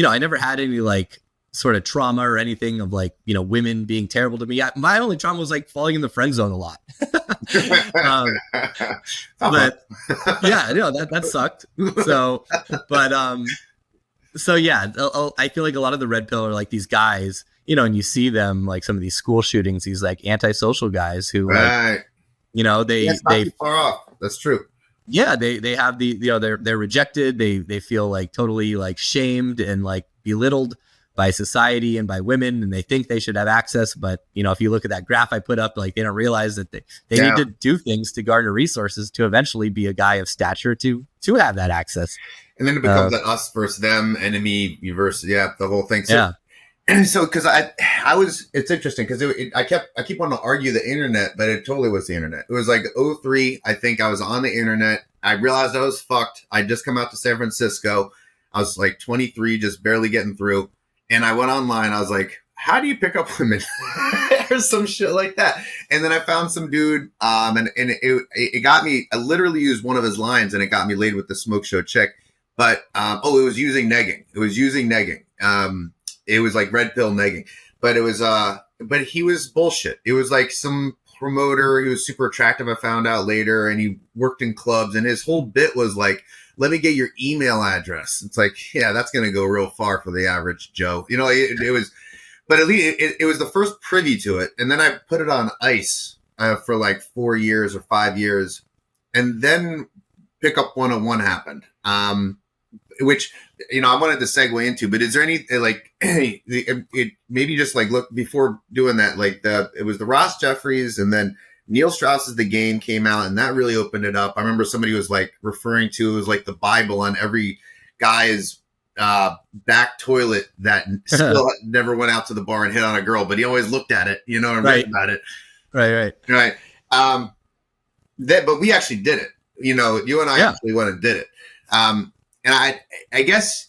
I never had any like sort of trauma or anything of like, women being terrible to me. My only trauma was like falling in the friend zone a lot. But yeah, that sucked. So, but, so yeah, I feel like a lot of the red pill are like these guys, and you see them like some of these school shootings, these like antisocial guys who right. like, they far off. That's true. Yeah, they have they're rejected. They feel like totally like shamed and like belittled by society and by women, and they think they should have access. But if you look at that graph I put up, like they don't realize that they need to do things to garner resources to eventually be a guy of stature to have that access. And then it becomes an us versus them, enemy versus the whole thing. So, so because it's interesting because I keep wanting to argue the internet, but it totally was the internet. It was like 2003. I think I was on the internet. I realized I was fucked. I just come out to San Francisco. I was like 23, just barely getting through. And I went online. I was like, how do you pick up women? Or some shit like that. And then I found some dude, and it got me. I literally used one of his lines, and it got me laid with the smoke show chick. But it was using negging. It was like red pill negging. But it was but he was bullshit. It was like some promoter. He was super attractive, I found out later, and he worked in clubs, and his whole bit was like, let me get your email address. It's like, yeah, that's going to go real far for the average Joe. It was, but at least it was the first privy to it. And then I put it on ice for like 4 years or 5 years. And then Pickup 101 happened, which, I wanted to segue into, but is there any, like, it maybe just like look before doing that, like it was the Ross Jeffries, and then Neil Strauss's The Game came out, and that really opened it up. I remember somebody was like referring to it was like the Bible on every guy's back toilet that still never went out to the bar and hit on a girl, but he always looked at it, and read about it. Right. But we actually did it. You and I actually went and did it. And I guess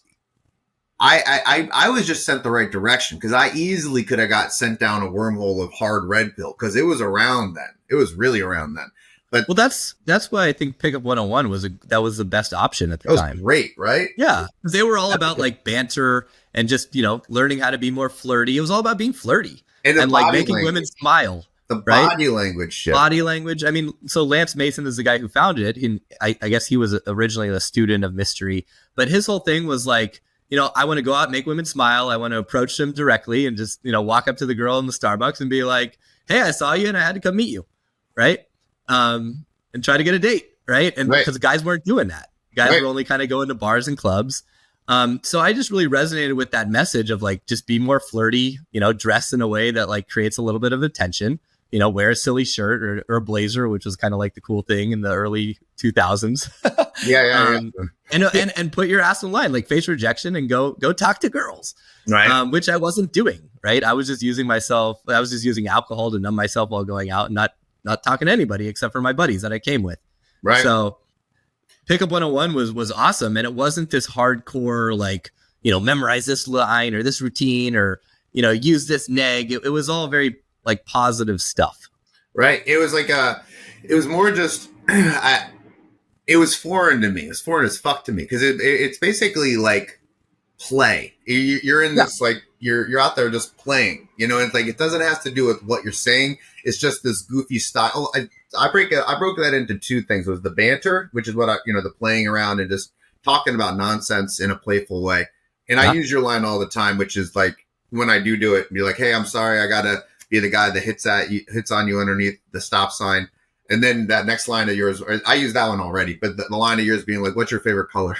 I was just sent the right direction, because I easily could have got sent down a wormhole of hard red pill, because it was around then. It was really around then. But that's why I think Pickup 101 was the best option at the time. Great, right? Yeah, because they were all about like banter and just learning how to be more flirty. It was all about being flirty and like making women smile. The body language shit. Body language. I mean, so Lance Mason is the guy who founded it. I guess he was originally a student of mystery, but his whole thing was like, I want to go out and make women smile. I want to approach them directly and just, walk up to the girl in the Starbucks and be like, hey, I saw you and I had to come meet you. Right. And try to get a date. Right. And because guys weren't doing that. Guys were only kind of going to bars and clubs. So I just really resonated with that message of like, just be more flirty, dress in a way that like creates a little bit of attention, wear a silly shirt or a blazer, which was kind of like the cool thing in the early 2000s. And put your ass in line, like face rejection, and go talk to girls. Right. Which I wasn't doing. Right. I was just using alcohol to numb myself while going out and not talking to anybody except for my buddies that I came with. Right. So Pickup 101 was awesome. And it wasn't this hardcore, like, memorize this line or this routine or, use this neg. It was all very like positive stuff. Right. It was like it was more just, it was foreign to me. It was foreign as fuck to me. Cause it's basically like play. You're in this, like, you're out there just playing, it's like, it doesn't have to do with what you're saying. It's just this goofy style. I broke that into two things. It was the banter, which is what the playing around and just talking about nonsense in a playful way. And I use your line all the time, which is like, when I do it, be like, hey, I'm sorry. I gotta be the guy that hits on you underneath the stop sign. And then that next line of yours, I use that one already, but the line of yours being like, what's your favorite color?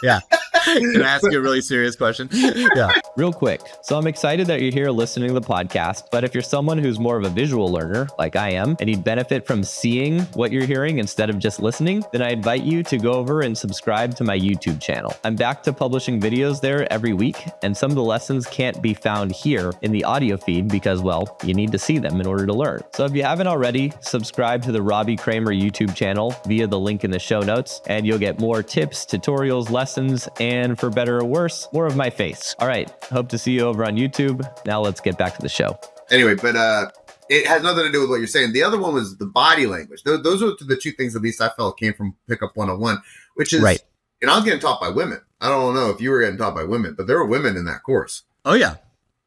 Yeah. Can I ask you a really serious question? Yeah. Real quick. So I'm excited that you're here listening to the podcast, but if you're someone who's more of a visual learner, like I am, and you'd benefit from seeing what you're hearing instead of just listening, then I invite you to go over and subscribe to my YouTube channel. I'm back to publishing videos there every week, and some of the lessons can't be found here in the audio feed because, well, you need to see them in order to learn. So if you haven't already, subscribe to the Robbie Kramer YouTube channel via the link in the show notes, and you'll get more tips, tutorials, lessons, and for better or worse, more of my face. All right. Hope to see you over on YouTube. Now let's get back to the show. Anyway, but it has nothing to do with what you're saying. The other one was the body language. Those are the two things, at least I felt, came from Pickup 101, which is and I was getting taught by women. I don't know if you were getting taught by women, but there were women in that course. Oh yeah.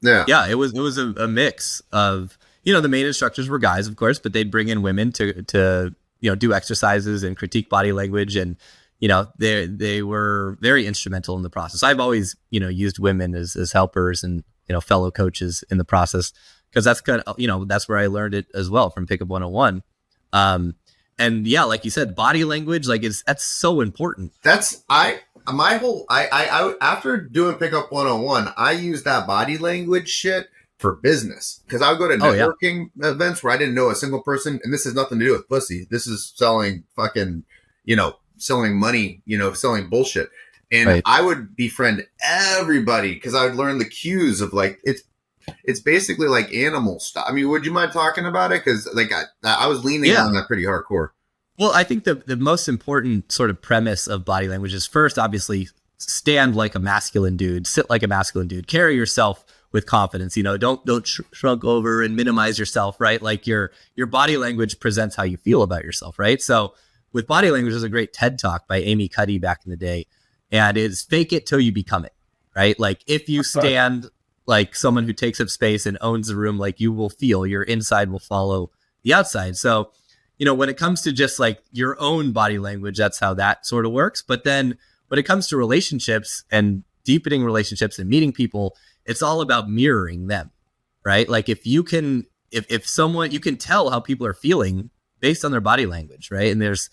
Yeah. Yeah. It was a mix of, the main instructors were guys, of course, but they'd bring in women to do exercises and critique body language. And, they were very instrumental in the process. I've always, used women as helpers and, fellow coaches in the process, because that's kind of, that's where I learned it as well from Pickup 101. And yeah, like you said, body language, like that's so important. That's after doing Pickup 101, I used that body language shit for business, because I would go to networking events where I didn't know a single person, and this has nothing to do with pussy. This is selling fucking, selling money, selling bullshit. And I would befriend everybody because I would learn the cues of like, it's basically like animal stuff. I mean, would you mind talking about it? Because like I was leaning on that pretty hardcore. Well, I think the most important sort of premise of body language is, first, obviously, stand like a masculine dude, sit like a masculine dude, carry yourself with confidence. Don't shrunk over and minimize yourself, right? Like your body language presents how you feel about yourself, right? So with body language, there's a great TED Talk by Amy Cuddy back in the day, and it's fake it till you become it, right? Like if you stand like someone who takes up space and owns the room, like you will feel your inside will follow the outside. So, when it comes to just like your own body language, that's how that sort of works. But then when it comes to relationships and deepening relationships and meeting people, it's all about mirroring them, right? Like if someone, you can tell how people are feeling based on their body language, right? And there's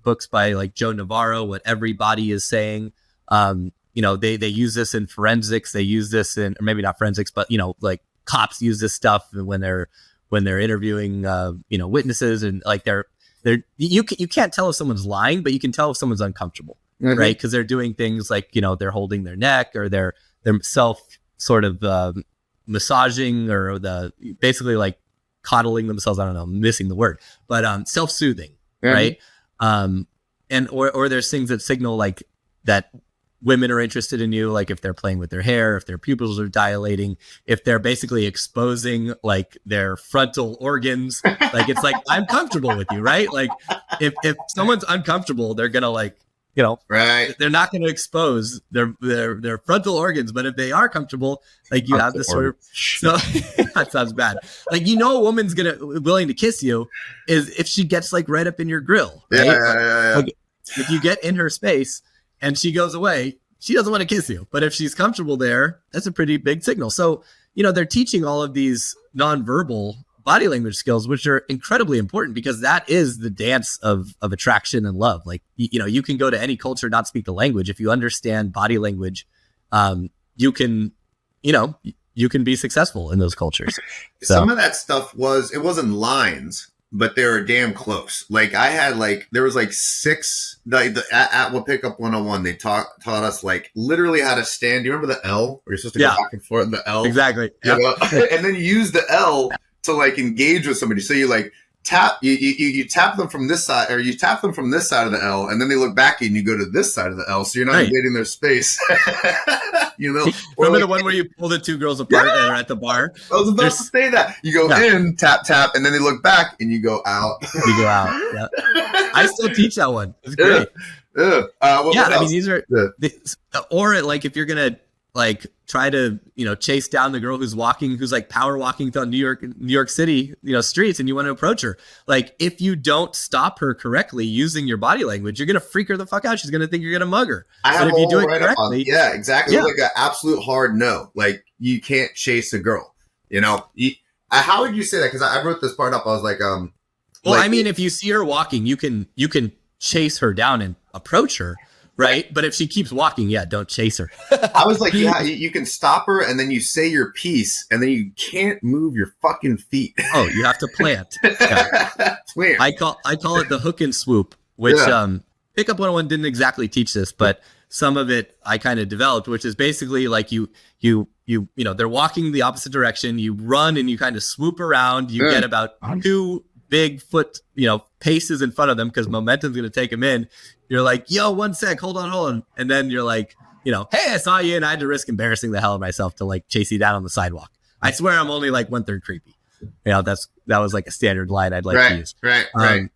books by like Joe Navarro, What Every Body Is Saying. They use this in forensics. They use this in, or maybe not forensics, but like cops use this stuff when they're interviewing witnesses, and like you can't tell if someone's lying, but you can tell if someone's uncomfortable, right? Because they're doing things like they're holding their neck, or they're self sort of massaging, or basically like coddling themselves. I don't know, I'm missing the word, but self-soothing, right? And or there's things that signal like that women are interested in you, like if they're playing with their hair, if their pupils are dilating, if they're basically exposing like their frontal organs. Like it's like, I'm comfortable with you, right? Like if someone's uncomfortable, they're gonna like, right, they're not going to expose their frontal organs. But if they are comfortable, like you have this sort of, so that sounds bad. Like, a woman's willing to kiss you is if she gets like right up in your grill, right? Yeah. Like, if you get in her space and she goes away, she doesn't want to kiss you. But if she's comfortable there, that's a pretty big signal. So, they're teaching all of these nonverbal body language skills, which are incredibly important, because that is the dance of attraction and love. Like, you can go to any culture, not speak the language. If you understand body language, you can be successful in those cultures. So. Some of that stuff it wasn't lines, but they were damn close. Like I had there was like 6, at what Pickup 101, they taught us like literally how to stand. Do you remember the L where you're supposed to go back and forth? The L. Exactly. Yep. And then you use the L to like engage with somebody. So you like tap, you tap them from this side, or you tap them from this side of the L, and then they look back at you and you go to this side of the L. So you're not invading their space. Remember the one where you pull the 2 girls apart that are at the bar? I was about to say that. You go in, tap, tap, and then they look back and you go out. You go out. Yeah. I still teach that one. It's great. I mean, these are, or like if you're going to like try to, chase down the girl who's like power walking down New York City, streets, and you want to approach her. Like if you don't stop her correctly using your body language, you're going to freak her the fuck out. She's going to think you're going to mug her. But if you do it correctly. Yeah, exactly. Yeah. Like an absolute hard no. Like you can't chase a girl, how would you say that? Cause I wrote this part up. I was like, I mean, if you see her walking, you can chase her down and approach her. Right. But if she keeps walking, don't chase her. I was like, you can stop her and then you say your piece and then you can't move your fucking feet. Oh, you have to plant. Yeah. Plant. I call it the hook and swoop, which Pickup 101 didn't exactly teach this, but some of it I kind of developed, which is basically like you they're walking the opposite direction. You run and you kind of swoop around. You get about 2 big foot, paces in front of them because momentum's going to take them in. You're like, yo, 1 sec, hold on. And then you're like, hey, I saw you and I had to risk embarrassing the hell of myself to like chase you down on the sidewalk. I swear I'm only like 1/3 creepy. That was like a standard line I'd like to use. Right.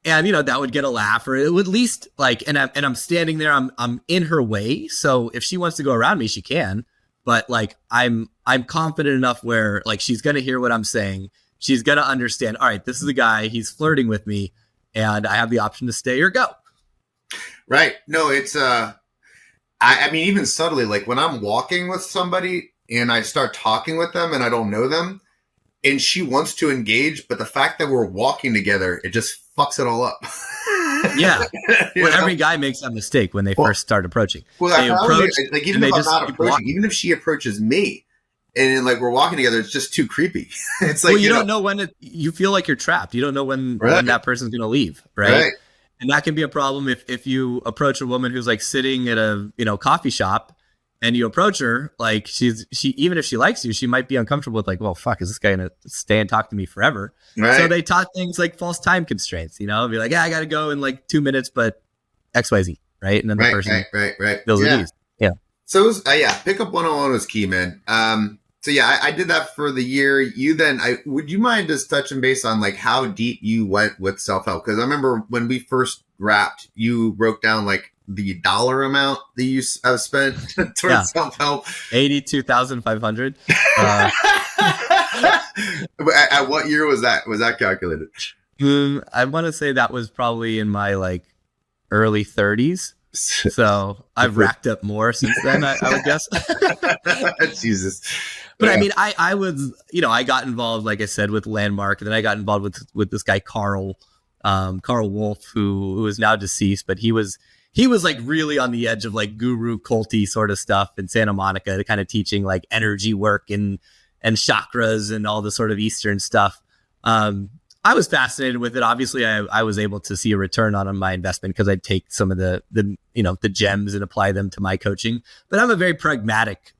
And, that would get a laugh, or it would at least and I'm standing there, I'm in her way. So if she wants to go around me, she can, but I'm confident enough where she's going to hear what I'm saying. She's going to understand. All right, this is the guy, he's flirting with me, and I have the option to stay or go. Right. No, it's, I mean, even subtly, when I'm walking with somebody and I start talking with them and I don't know them and she wants to engage, but the fact that we're walking together, it just fucks it all up. Yeah. Well, every guy makes that mistake when they first start approaching. Well, they approach, even if I'm not approaching, even if she approaches me and we're walking together, it's just too creepy. It's well, you don't know when you feel like you're trapped. You don't know when that person's going to leave. Right. And that can be a problem if you approach a woman who's sitting at a, coffee shop and you approach her, she even if she likes you, she might be uncomfortable with well, fuck, is this guy going to stay and talk to me forever? Right. So they taught things like false time constraints, be I got to go in 2 minutes, but XYZ. Right. And then the person feels at ease. Yeah. So it was, pickup 101 was key, man. So yeah, I did that for the year. You then, would you mind just touching base on how deep you went with self-help? Because I remember when we first wrapped, you broke down the dollar amount that you have spent towards self-help. $82,500. At what year was that? Was that calculated? I want to say that was probably in my early 30s. So I've racked up more since then, I would guess. Jesus. But I mean, I was, I got involved, like I said, with Landmark, and then I got involved with this guy, Carl Wolf, who is now deceased, but he was really on the edge of guru culty sort of stuff in Santa Monica, kind of teaching energy work and chakras and all the sort of Eastern stuff. I was fascinated with it. Obviously, I was able to see a return on my investment because I'd take some of the gems and apply them to my coaching. But I'm a very pragmatic,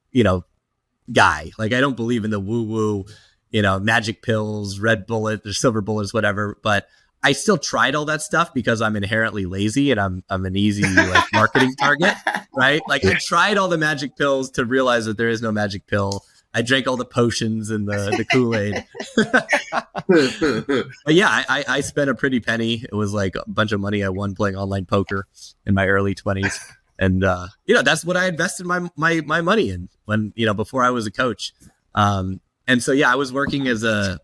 guy. I don't believe in the woo-woo, magic pills, red bullet or silver bullets, whatever. But I still tried all that stuff because I'm inherently lazy and I'm an easy marketing target, right? I tried all the magic pills to realize that there is no magic pill. I drank all the potions and the Kool-Aid. But yeah, I spent a pretty penny. It was a bunch of money I won playing online poker in my early 20s. And, that's what I invested my money in when, before I was a coach. And so, yeah, I was working as a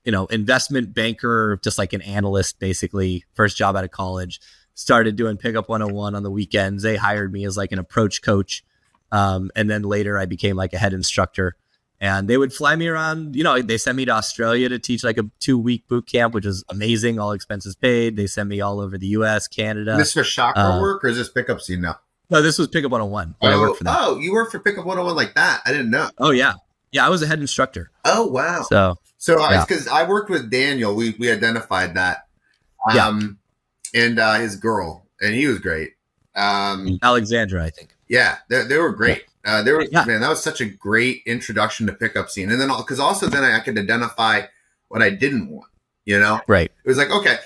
investment banker, just an analyst, basically. First job out of college, started doing Pickup 101 on the weekends. They hired me as an approach coach. And then later I became a head instructor, and they would fly me around. They sent me to Australia to teach a 2-week boot camp, which is amazing. All expenses paid. They sent me all over the US, Canada. This for chakra work, or is this pickup scene now? No, this was Pickup 101. I worked for them. Oh, you worked for Pickup 101 like that? I didn't know. Oh yeah. Yeah. I was a head instructor. Oh, wow. So it's because I worked with Daniel. We identified that, and his girl, and he was great. Alexandra, I think. Yeah, they were great. Man, that was such a great introduction to pickup scene. And then because also then I could identify what I didn't want, Right. It was okay,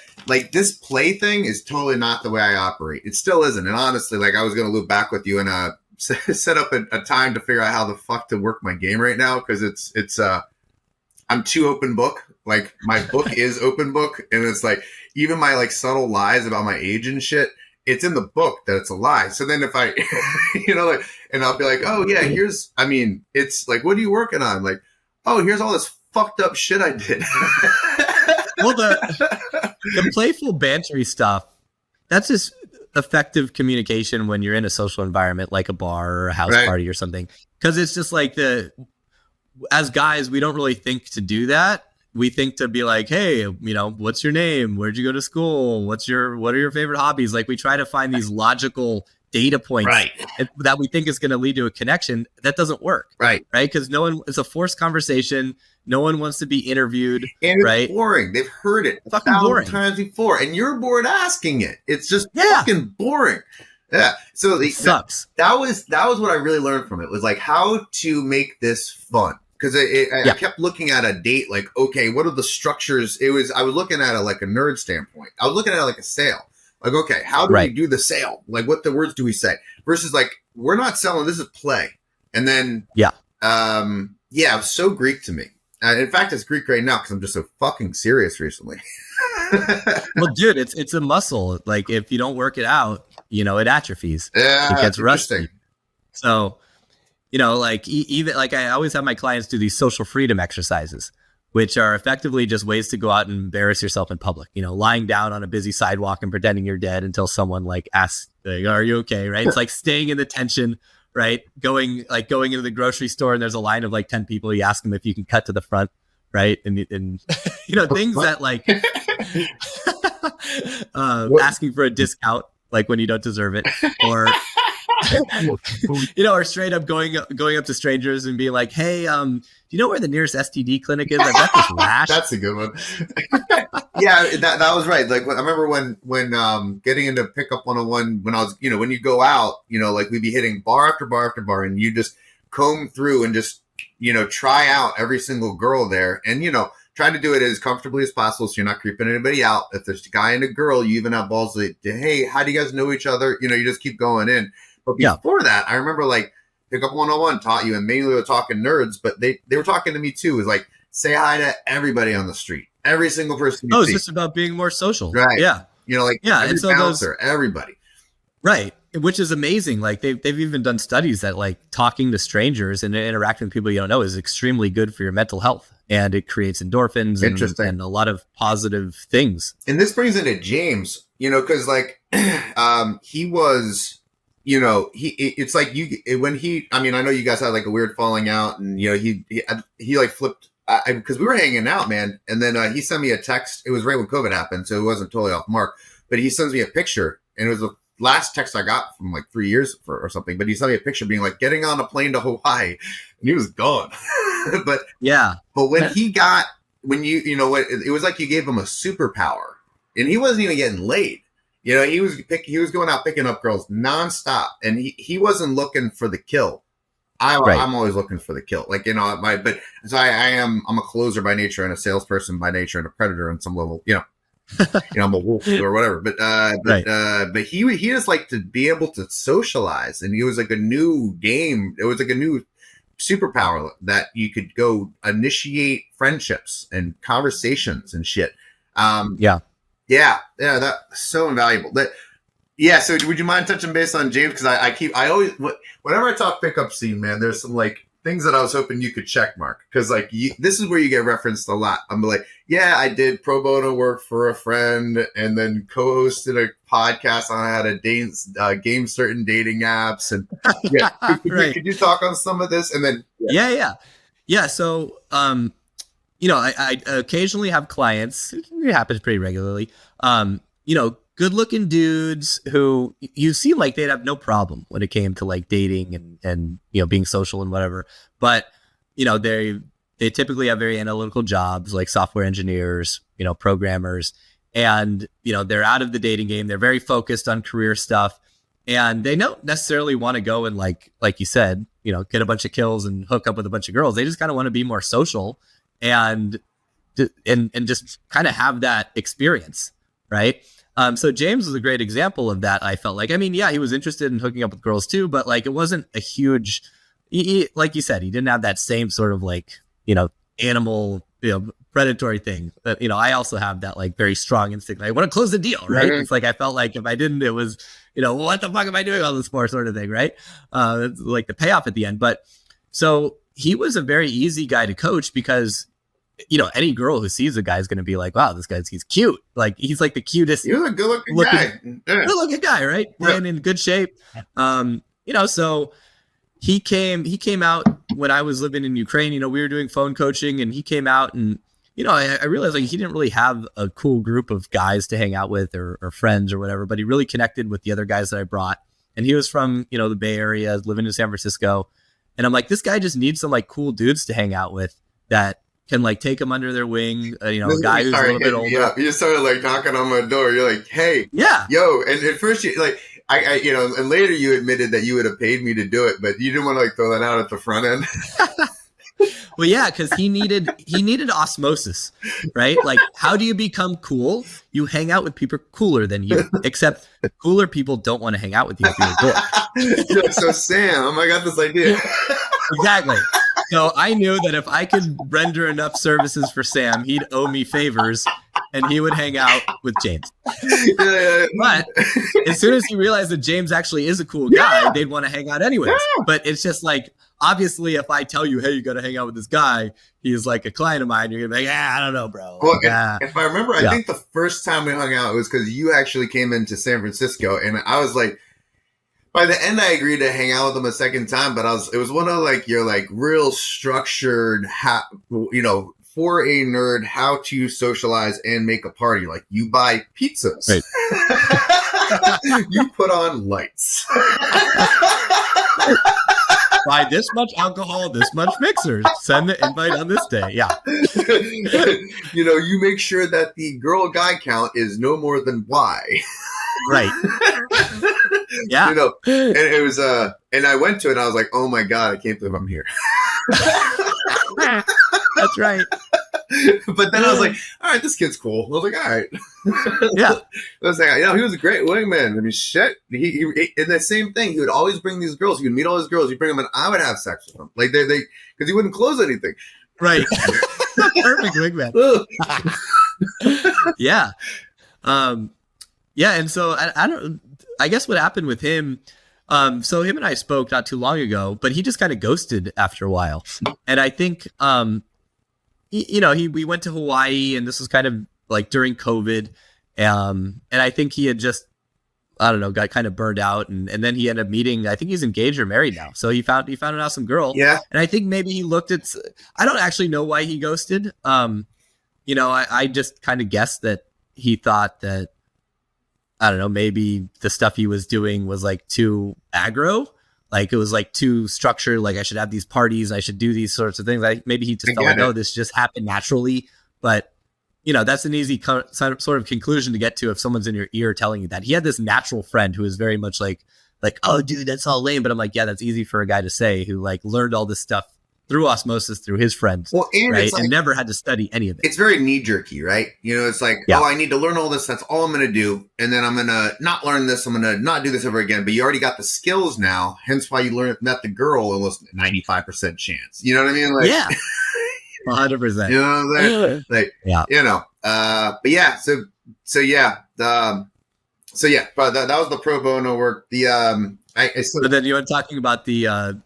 this play thing is totally not the way I operate. It still isn't. And honestly, I was going to loop back with you and set up a time to figure out how the fuck to work my game right now. Cause it's I'm too open book. My book is open book. And it's even my subtle lies about my age and shit, it's in the book that it's a lie. So then if I, and I'll be oh yeah, it's what are you working on? Oh, here's all this fucked up shit I did. Well, the playful bantery stuff, that's just effective communication when you're in a social environment like a bar or a house party or something. Cause it's just as guys, we don't really think to do that. We think to be hey, what's your name? Where'd you go to school? What are your favorite hobbies? We try to find these logical data points that we think is going to lead to a connection. That doesn't work. Right. Because it's a forced conversation. No one wants to be interviewed. And it's boring. They've heard it fucking boring times before, and you're bored asking it. It's just fucking boring. Yeah. So it sucks. That was what I really learned from it was how to make this fun. Because I kept looking at a date okay, what are the structures? I was looking at it a nerd standpoint. I was looking at it a sale. Okay, how do we do the sale? What the words do we say? Versus we're not selling, this is play. And then, it was so Greek to me. In fact, it's Greek right now because I'm just so fucking serious recently. Well, dude, it's a muscle. Like if you don't work it out, it atrophies. Yeah, It gets interesting. rusty. So, like even like I always have my clients do these social freedom exercises, which are effectively just ways to go out and embarrass yourself in public. Lying down on a busy sidewalk and pretending you're dead until someone like asks, like, "Are you okay?" Right? It's like staying in the tension. Right? Going into the grocery store and there's a line of like 10 people. You ask them if you can cut to the front. Right? And things that like asking for a discount, like when you don't deserve it, or or straight up going up to strangers and being like, "Hey, do you know where the nearest STD clinic is? I've got this rash." That's a good one. Yeah, that was right. Like I remember when getting into Pickup 101, when I was, when you go out, like we'd be hitting bar after bar after bar, and you just comb through and just, try out every single girl there, and try to do it as comfortably as possible so you're not creeping anybody out. If there's a guy and a girl, you even have balls to, hey, how do you guys know each other? You just keep going in. But before that, I remember like Pickup 101 taught you, and mainly they were talking nerds, but they were talking to me too. It was like, say hi to everybody on the street. Every single person you see. It's just about being more social. Right. Yeah. And so bouncer, everybody. Right. Which is amazing. Like they've even done studies that like talking to strangers and interacting with people you don't know is extremely good for your mental health. And it creates endorphins and a lot of positive things. And this brings into James, because like he was, it's like I know you guys had like a weird falling out, and he like flipped because we were hanging out, man. And then he sent me a text. It was right when COVID happened, so it wasn't totally off mark. But he sends me a picture, and it was the last text I got from like 3 years or something. But he sent me a picture being like getting on a plane to Hawaii, and he was gone. But when he got, it was like you gave him a superpower, and he wasn't even getting laid. He was going out picking up girls nonstop, and he wasn't looking for the kill. I'm always looking for the kill. Like, I'm a closer by nature and a salesperson by nature and a predator on some level, I'm a wolf or whatever. But he just liked to be able to socialize, and it was like a new game. It was like a new superpower that you could go initiate friendships and conversations and shit. Yeah, that's so invaluable. So would you mind touching base on James? Because I always, whenever I talk pickup scene, man, there's some like things that I was hoping you could check mark. Because like this is where you get referenced a lot. I'm like, yeah, I did pro bono work for a friend, and then co-hosted a podcast on how to game certain dating apps. And could you talk on some of this? And then yeah. So I occasionally have clients. It happens pretty regularly. Good-looking dudes who you seem like they'd have no problem when it came to like dating and being social and whatever. But they typically have very analytical jobs, like software engineers, programmers, and they're out of the dating game. They're very focused on career stuff, and they don't necessarily want to go and like you said, get a bunch of kills and hook up with a bunch of girls. They just kind of want to be more social and just kind of have that experience, right? So James was a great example of that. I felt like, he was interested in hooking up with girls too, but like, it wasn't a huge, like you said, he didn't have that same sort of like, animal, predatory thing that, I also have that like very strong instinct. I want to close the deal, right? It's like, I felt like if I didn't, it was, what the fuck am I doing all this for sort of thing, right? It's like the payoff at the end. But so he was a very easy guy to coach because any girl who sees a guy is going to be like, wow, he's cute. Like, he's like the cutest. You're a good looking guy. Good looking guy, right? Yeah. And in good shape. So he came out when I was living in Ukraine. We were doing phone coaching, and he came out, and, I realized like he didn't really have a cool group of guys to hang out with or friends or whatever, but he really connected with the other guys that I brought. And he was from, the Bay Area, living in San Francisco. And I'm like, this guy just needs some like cool dudes to hang out with that can like take him under their wing, a guy who's a little bit older. Yeah, you started like knocking on my door. You're like, hey, yo. And at first you like, I and later you admitted that you would have paid me to do it, but you didn't want to like throw that out at the front end. Well, yeah, because he needed osmosis, right? Like, how do you become cool? You hang out with people cooler than you, except cooler people don't want to hang out with you if you're a dork. So Sam, I got this idea. Exactly. So I knew that if I could render enough services for Sam, he'd owe me favors, and he would hang out with James. Yeah. But as soon as he realized that James actually is a cool guy, they'd want to hang out anyways. Yeah. But it's just like, obviously, if I tell you, hey, you got to hang out with this guy, he's like a client of mine, you're going to be like, I don't know, bro. Well, Like, if I remember, I think the first time we hung out was because you actually came into San Francisco, and I was like, by the end, I agreed to hang out with him a second time, but it was one of like your like real structured, for a nerd, how to socialize and make a party. Like you buy pizzas, right. You put on lights. Buy this much alcohol, this much mixers. Send the invite on this day. Yeah. You make sure that the girl guy count is no more than Y. Right. Yeah. And it was and I went to it and I was like, oh my God, I can't believe I'm here. That's right. But then I was like, all right, this kid's cool. I was like, all right. Yeah. I was like, he was a great wingman. I mean, shit. He and the same thing. He would always bring these girls. He would meet all these girls. He'd bring them, and I would have sex with them. Like they because he wouldn't close anything. Right. Perfect wingman. Yeah. Yeah. And so I guess what happened with him. So him and I spoke not too long ago, but he just kind of ghosted after a while. And I think, we went to Hawaii, and this was kind of like during COVID. And I think he had just, I don't know, got kind of burned out. And then he ended up meeting, I think he's engaged or married now. So he found an awesome girl. Yeah. And I think maybe he looked at, I don't actually know why he ghosted. I just kind of guessed that he thought that, I don't know, maybe the stuff he was doing was like too aggro. Like it was like too structured. Like I should have these parties. I should do these sorts of things. Maybe he just felt like, oh, this just happened naturally. But, that's an easy sort of conclusion to get to if someone's in your ear telling you that. He had this natural friend who was very much like, oh, dude, that's all lame. But I'm like, yeah, that's easy for a guy to say who like learned all this stuff through osmosis through his friends. Well, and right? it's like, and never had to study any of it. It's very knee jerky, right? It's like, oh, I need to learn all this. That's all I'm going to do. And then I'm going to not learn this. I'm going to not do this ever again. But you already got the skills now. Hence why you met the girl. It was 95% chance. You know what I mean? Like, yeah. 100%. You know what I'm saying? Like, yeah. But yeah. So yeah. So yeah. But that was the pro bono work. But then you were talking about the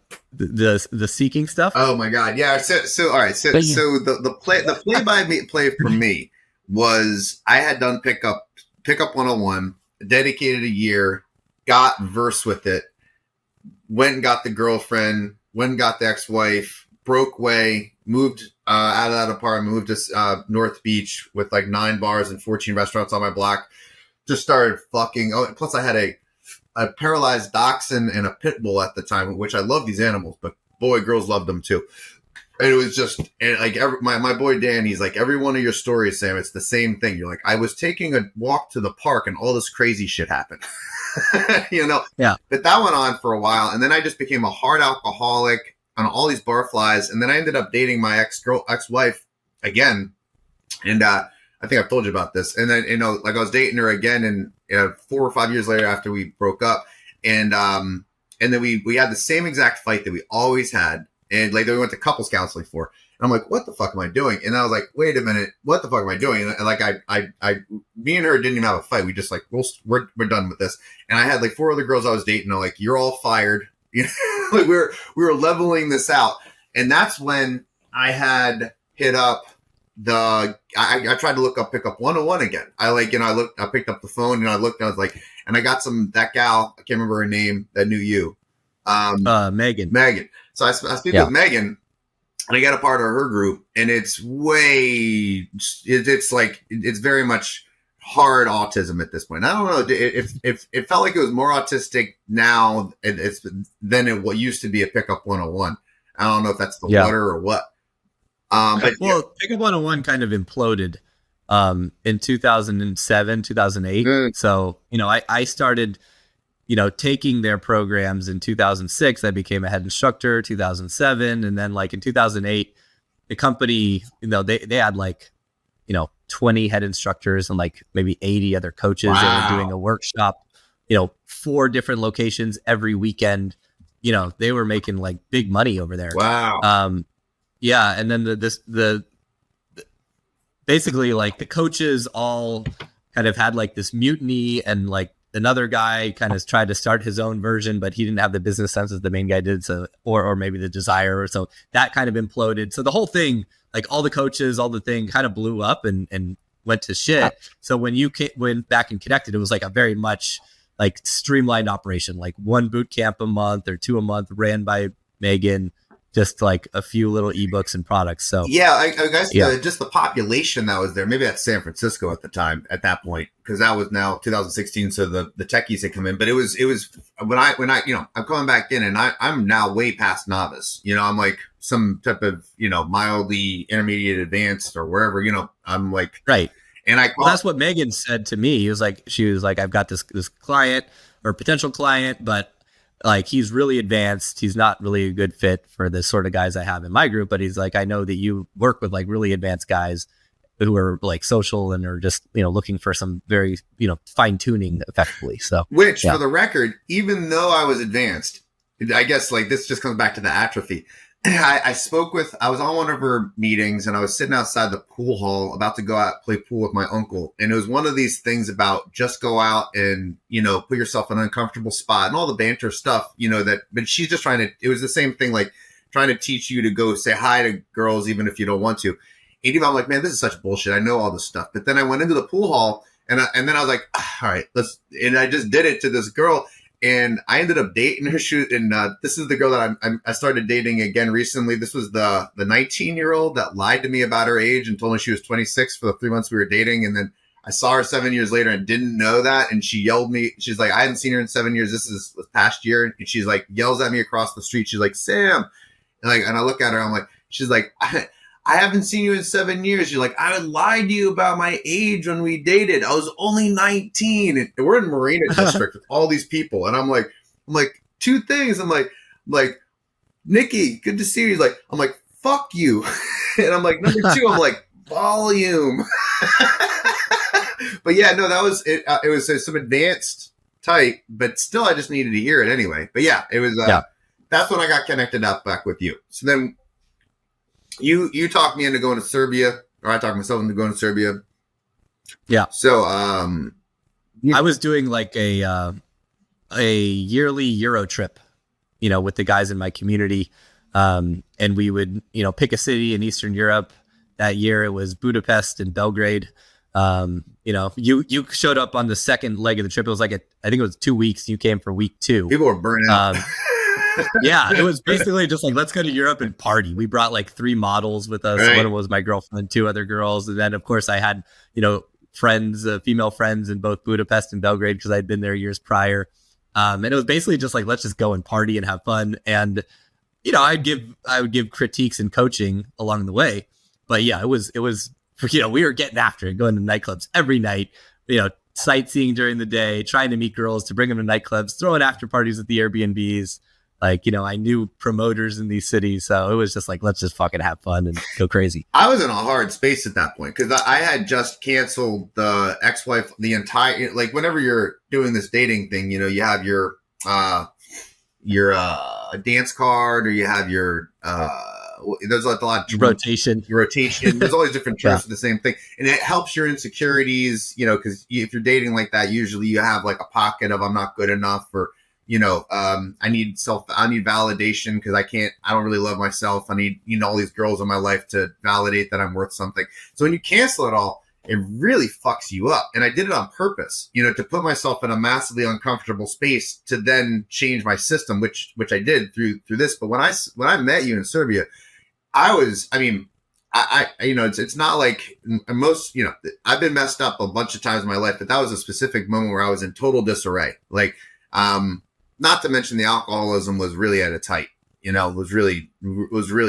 seeking stuff. Oh my God. Yeah. So all right. So the play by play for me was I had done pickup 101, dedicated a year, got verse with it, went and got the girlfriend, went and got the ex-wife, broke away, moved out of that apartment, moved to North Beach with like 9 bars and 14 restaurants on my block. Just started fucking. Oh, plus I had a paralyzed dachshund and a pit bull at the time, which I love these animals, but boy, girls loved them too. And it was just, and like my boy Dan, he's like, every one of your stories, Sam, it's the same thing. You're like, I was taking a walk to the park and all this crazy shit happened. Yeah. But that went on for a while, and then I just became a hard alcoholic on all these barflies, and then I ended up dating my ex-wife again, and I think I've told you about this. And then like I was dating her again, and 4 or 5 years later after we broke up, and then we had the same exact fight that we always had, and like that we went to couples counseling for. And I'm like, what the fuck am I doing? And I was like, wait a minute, what the fuck am I doing? And like me and her didn't even have a fight. We just like, we're done with this. And I had like 4 other girls I was dating. I'm like, you're all fired. Like we were leveling this out. And that's when I had hit up I tried to look up Pickup 101 again. I picked up the phone and I looked and I was like, and I got that gal, I can't remember her name, that knew you. Megan. So I speak with Megan, and I got a part of her group, and it's very much hard autism at this point. I don't know if it felt like it was more autistic now than it used to be at Pickup 101. I don't know if that's the water or what. Pickup 101 kind of imploded in 2007, 2008. So, I started, taking their programs in 2006. I became a head instructor, 2007. And then like in 2008, the company, they had like, 20 head instructors and like maybe 80 other coaches. Wow. They were doing a workshop, 4 different locations every weekend. They were making like big money over there. Wow. Yeah, and then basically like the coaches all kind of had like this mutiny, and like another guy kind of tried to start his own version, but he didn't have the business sense as the main guy did. So, or maybe the desire. So that kind of imploded. So the whole thing, like all the coaches, all the thing kind of blew up and went to shit. So when you went back and connected, it was like a very much like streamlined operation, like one boot camp a month or 2 a month, ran by Megan, just like a few little ebooks and products. So yeah, I guess just the population that was there, maybe that's San Francisco at the time, at that point, because that was now 2016. So the techies had come in, but it was when I I'm coming back in, and I'm now way past novice. I'm like some type of mildly intermediate advanced or wherever. I'm like right. And that's what Megan said to me. She was like, I've got this client or potential client, but like he's really advanced. He's not really a good fit for the sort of guys I have in my group. But he's like, I know that you work with like really advanced guys who are like social and are just looking for some very fine tuning effectively. So which for the record, even though I was advanced, I guess like this just comes back to the atrophy. I was on one of her meetings, and I was sitting outside the pool hall about to go out play pool with my uncle. And it was one of these things about just go out and, put yourself in an uncomfortable spot and all the banter stuff, but she's just it was the same thing, like trying to teach you to go say hi to girls, even if you don't want to. And even I'm like, man, this is such bullshit. I know all this stuff. But then I went into the pool hall and then I was like, all right, and I just did it to this girl. And I ended up dating her. And this is the girl that I started dating again recently. This was the 19-year-old that lied to me about her age and told me she was 26 for the 3 months we were dating. And then I saw her 7 years later and didn't know that. And she yelled me. She's like, I hadn't seen her in 7 years. This is the past year. And she's like, yells at me across the street. She's like, Sam. And I look at her. I'm like, she's like, I haven't seen you in 7 years. You're like, I would lie to you about my age when we dated. I was only 19. And we're in Marina District with all these people. And I'm like, two things. I'm like, Nikki, good to see you. I'm like, fuck you. And I'm like, number two, I'm like, volume. But yeah, no, that was it. It was some advanced type, but still, I just needed to hear it anyway. But yeah, it was, that's when I got connected up back with you. So then, You talked me into going to Serbia, or I talked myself into going to Serbia. Yeah. So I was doing like a yearly Euro trip, with the guys in my community, and we would pick a city in Eastern Europe. That year it was Budapest and Belgrade. You showed up on the second leg of the trip. It was like I think it was 2 weeks. You came for week 2. People were burning out. Yeah, it was basically just like, let's go to Europe and party. We brought like 3 models with us. Right. One was my girlfriend, 2 other girls. And then of course I had, friends, female friends in both Budapest and Belgrade, because I'd been there years prior. And it was basically just like, let's just go and party and have fun. And, I would give critiques and coaching along the way. But yeah, it was, we were getting after it, going to nightclubs every night, sightseeing during the day, trying to meet girls to bring them to nightclubs, throwing after parties at the Airbnbs. Like, I knew promoters in these cities. So it was just like, let's just fucking have fun and go crazy. I was in a hard space at that point because I had just canceled the ex-wife, the entire, like whenever you're doing this dating thing, you have your dance card, or you have your, there's like a lot of rotation. There's always different terms for the same thing. And it helps your insecurities, because if you're dating like that, usually you have like a pocket of, I'm not good enough, or, I need validation because I don't really love myself. I need, all these girls in my life to validate that I'm worth something. So when you cancel it all, it really fucks you up. And I did it on purpose, to put myself in a massively uncomfortable space to then change my system, which I did through this. But when I met you in Serbia, it's not like most, I've been messed up a bunch of times in my life, but that was a specific moment where I was in total disarray. Like, not to mention the alcoholism was really at its height, was really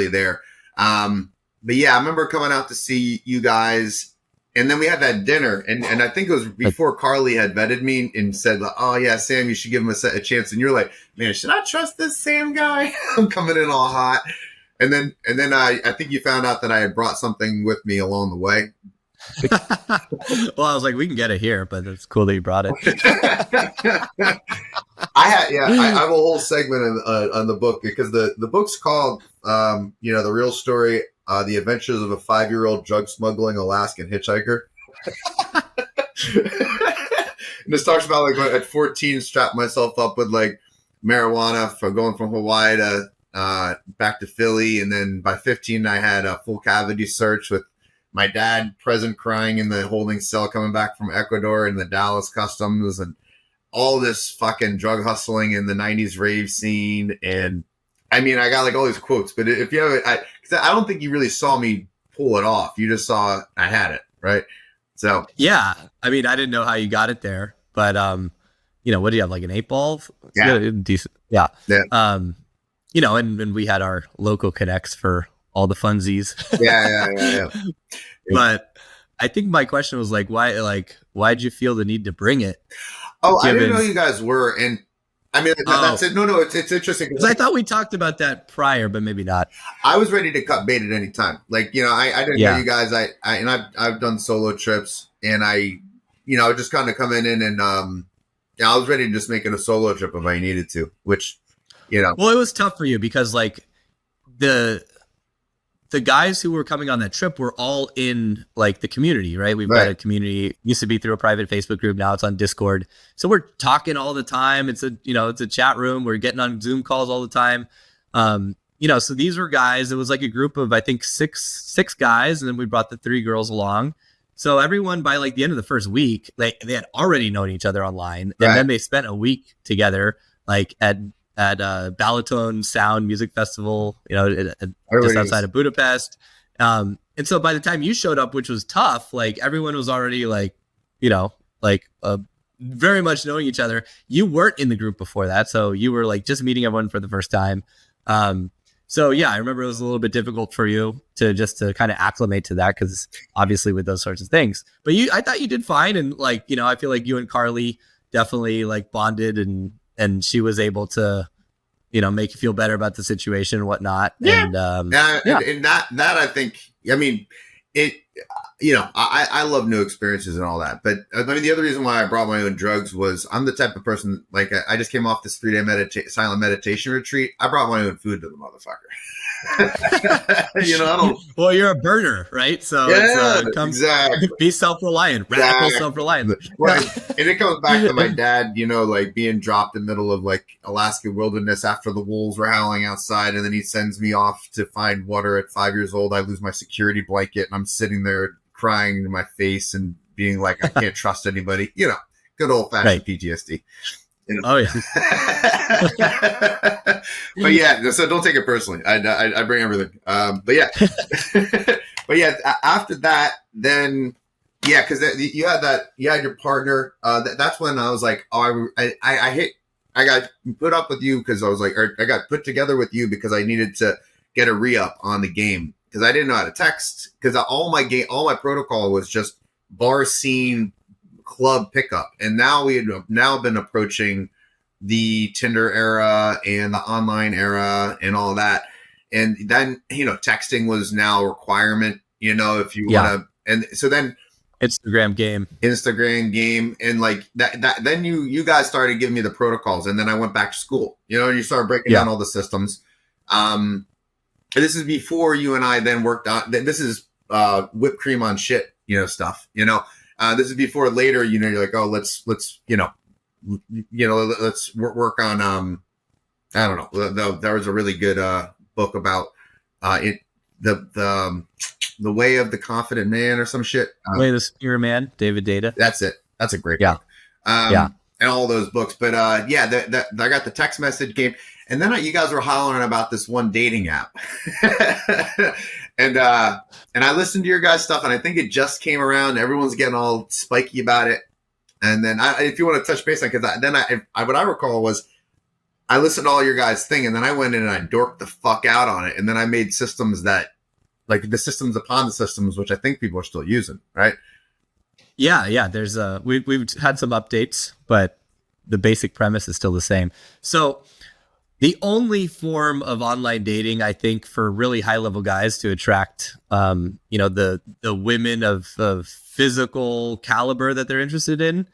there. But yeah, I remember coming out to see you guys, and then we had that dinner, and I think it was before Carly had vetted me and said, oh yeah, Sam, you should give him a chance. And you're like, man, should I trust this Sam guy? I'm coming in all hot. And then I think you found out that I had brought something with me along the way. Well, I was like, we can get it here, but it's cool that you brought it. I have a whole segment on the book, because the book's called, the real story The Adventures of a 5-Year-Old Drug Smuggling Alaskan Hitchhiker. And this talks about like when at 14, strapped myself up with like marijuana for going from Hawaii to back to Philly, and then by 15, I had a full cavity search with my dad present, crying in the holding cell, coming back from Ecuador in the Dallas customs, and all this fucking drug hustling in the 90s rave scene. And I mean, I got like all these quotes, but if you have, cause I don't think you really saw me pull it off. You just saw I had it, right? So yeah, I mean, I didn't know how you got it there, but you know, what do you have, like an 8-ball? Yeah. Decent. Yeah. Yeah. You know, and we had our local connects for all the funsies. Yeah. But I think my question was like, why'd you feel the need to bring it? Oh, I didn't know you guys were. And I mean, that's it. No, it's interesting. Because I thought we talked about that prior, but maybe not. I was ready to cut bait at any time. Like, you know, I didn't know you guys. I've done solo trips, and I just kind of coming in and I was ready to just make it a solo trip if I needed to, which, you know. Well, it was tough for you because like the guys who were coming on that trip were all in like the community, right? We've got a community. It used to be through a private Facebook group. Now it's on Discord. So we're talking all the time. It's a chat room. We're getting on Zoom calls all the time. So these were guys. It was like a group of, I think, six guys. And then we brought the 3 girls along. So everyone by like the end of the first week, they had already known each other online. And then they spent a week together, like at Balaton Sound Music Festival, just outside of Budapest. And so by the time you showed up, which was tough, like everyone was already like, very much knowing each other. You weren't in the group before that. So you were like just meeting everyone for the first time. So yeah, I remember it was a little bit difficult for you to kind of acclimate to that, because obviously with those sorts of things, but I thought you did fine. And like, I feel like you and Carly definitely like bonded, and she was able to, make you feel better about the situation and whatnot. Yeah. And and that I think, I mean, it, I love new experiences and all that. But I mean, the other reason why I brought my own drugs was I'm the type of person, like I just came off this 3-day silent meditation retreat. I brought my own food to the motherfucker. I don't. Well, you're a burner, right? So exactly. Be self-reliant, radical self-reliant. Right. And it goes back to my dad, like being dropped in the middle of like Alaska wilderness after the wolves were howling outside, and then he sends me off to find water at 5 years old. I lose my security blanket, and I'm sitting there crying in my face and being like, I can't trust anybody. Good old fashioned PTSD. Oh yeah. But yeah, so don't take it personally. I bring everything. But yeah, but yeah. After that, then yeah, because you had your partner. That's when I was like, I got put up with you because I was like, or I got put together with you because I needed to get a re-up on the game because I didn't know how to text, because all my protocol was just bar scene club pickup, and now we had been approaching the Tinder era and the online era and all that, and then texting was now a requirement, if you want to, and so then Instagram game, and like that then you guys started giving me the protocols, and then I went back to school, and you started breaking down all the systems. This is before you and I then worked on, this is whipped cream on shit, stuff, this is before later, you're like, oh, let's let's work on, I don't know. There was a really good book about the way of the confident man or some shit. Way of the superior man, David Data. That's it. That's a great book. And all those books. But I got the text message game. And then you guys were hollering about this one dating app. And I listened to your guys' stuff, and I think it just came around. Everyone's getting all spiky about it. And then if you want to touch base on, because what I recall was I listened to all your guys' thing, and then I went in and I dorked the fuck out on it. And then I made systems that, like the systems upon the systems, which I think people are still using, right? Yeah. There's we've had some updates, but the basic premise is still the same. So the only form of online dating, I think, for really high level guys to attract, the women of physical caliber that they're interested in,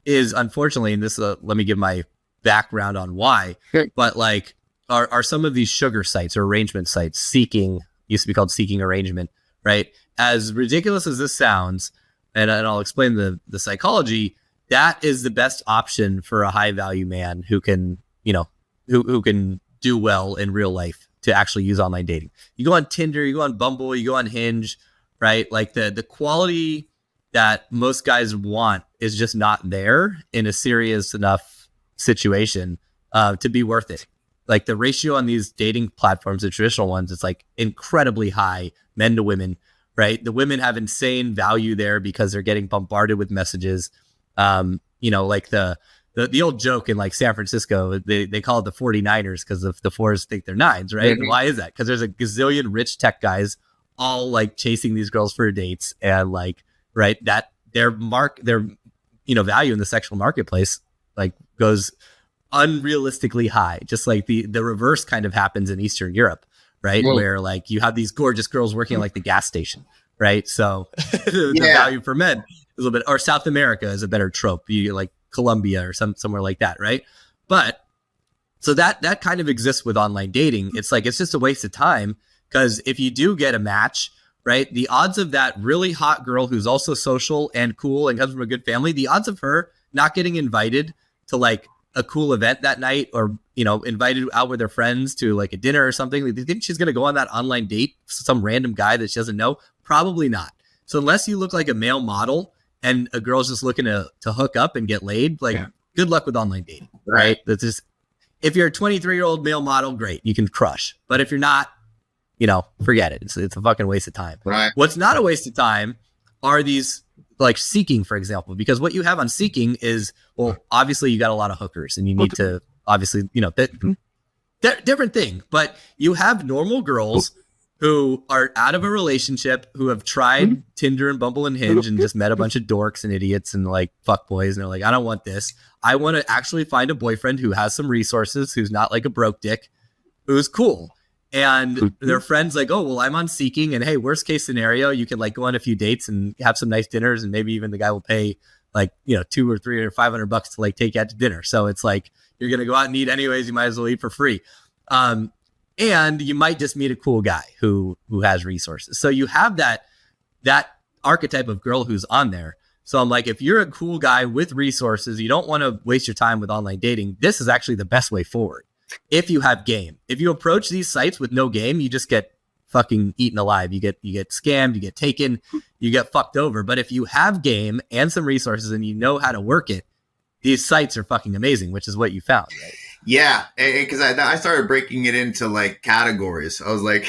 is unfortunately, and this, let me give my background on why, but like are some of these sugar sites or arrangement sites seeking used to be called seeking arrangement, right? As ridiculous as this sounds, and I'll explain the psychology, that is the best option for a high value man who can, who can do well in real life to actually use online dating. You go on Tinder, you go on Bumble, you go on Hinge, right? Like the quality that most guys want is just not there in a serious enough situation to be worth it. Like the ratio on these dating platforms, the traditional ones, it's like incredibly high, men to women, right? The women have insane value there because they're getting bombarded with messages. Like the old joke in like San Francisco, they call it the 49ers because the fours think they're nines, right? Mm-hmm. And why is that? Because there's a gazillion rich tech guys all like chasing these girls for dates, and like, right, that their value in the sexual marketplace like goes unrealistically high. Just like the reverse kind of happens in Eastern Europe, right? Whoa. Where like you have these gorgeous girls working at like the gas station, right? So the value for men is a little bit, or South America is a better trope. You like Colombia or somewhere like that, right? But so that kind of exists with online dating. It's like it's just a waste of time, because if you do get a match, right, the odds of that really hot girl who's also social and cool and comes from a good family, the odds of her not getting invited to like a cool event that night, or invited out with her friends to like a dinner or something, do you think she's going to go on that online date with some random guy that she doesn't know? Probably not. So unless you look like a male model and a girl's just looking to hook up and get laid, like good luck with online dating, right? That's just, if you're a 23-year-old male model, great, you can crush. But if you're not, forget it. It's a fucking waste of time. Right. What's not a waste of time are these like Seeking, for example, because what you have on Seeking is, well, obviously you got a lot of hookers and you need to obviously, different thing, but you have normal girls who are out of a relationship, who have tried Tinder and Bumble and Hinge and just met a bunch of dorks and idiots and like fuckboys. And they're like, I don't want this. I want to actually find a boyfriend who has some resources, who's not like a broke dick, who's cool. And their friends like, oh, well, I'm on Seeking, and hey, worst case scenario, you can like go on a few dates and have some nice dinners, and maybe even the guy will pay like, $200 or $300 or $500 to like take you out to dinner. So it's like, you're going to go out and eat anyways. You might as well eat for free. And you might just meet a cool guy who has resources. So you have that archetype of girl who's on there. So I'm like, if you're a cool guy with resources, you don't want to waste your time with online dating, this is actually the best way forward. If you have game, if you approach these sites with no game, you just get fucking eaten alive. You get scammed, you get taken, you get fucked over. But if you have game and some resources and you know how to work it, these sites are fucking amazing, which is what you found, right? Yeah, because I started breaking it into like categories. I was like,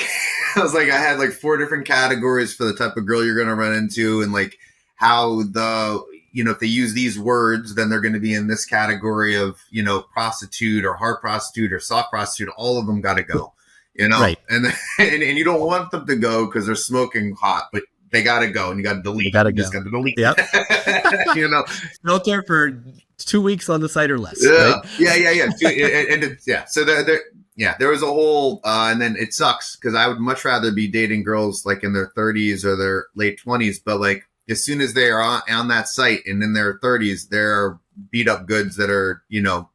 I had like 4 different categories for the type of girl you're going to run into, and like how if they use these words, then they're going to be in this category of, prostitute or hard prostitute or soft prostitute. All of them got to go, right. And you don't want them to go because they're smoking hot, but they got to go, and you got to delete. You just got to delete. Yep. Filter for 2 weeks on the site or less. Yeah. Right? Yeah. So there was a whole, and then it sucks because I would much rather be dating girls like in their 30s or their late 20s, but like as soon as they are on that site and in their 30s, they're beat up goods that are,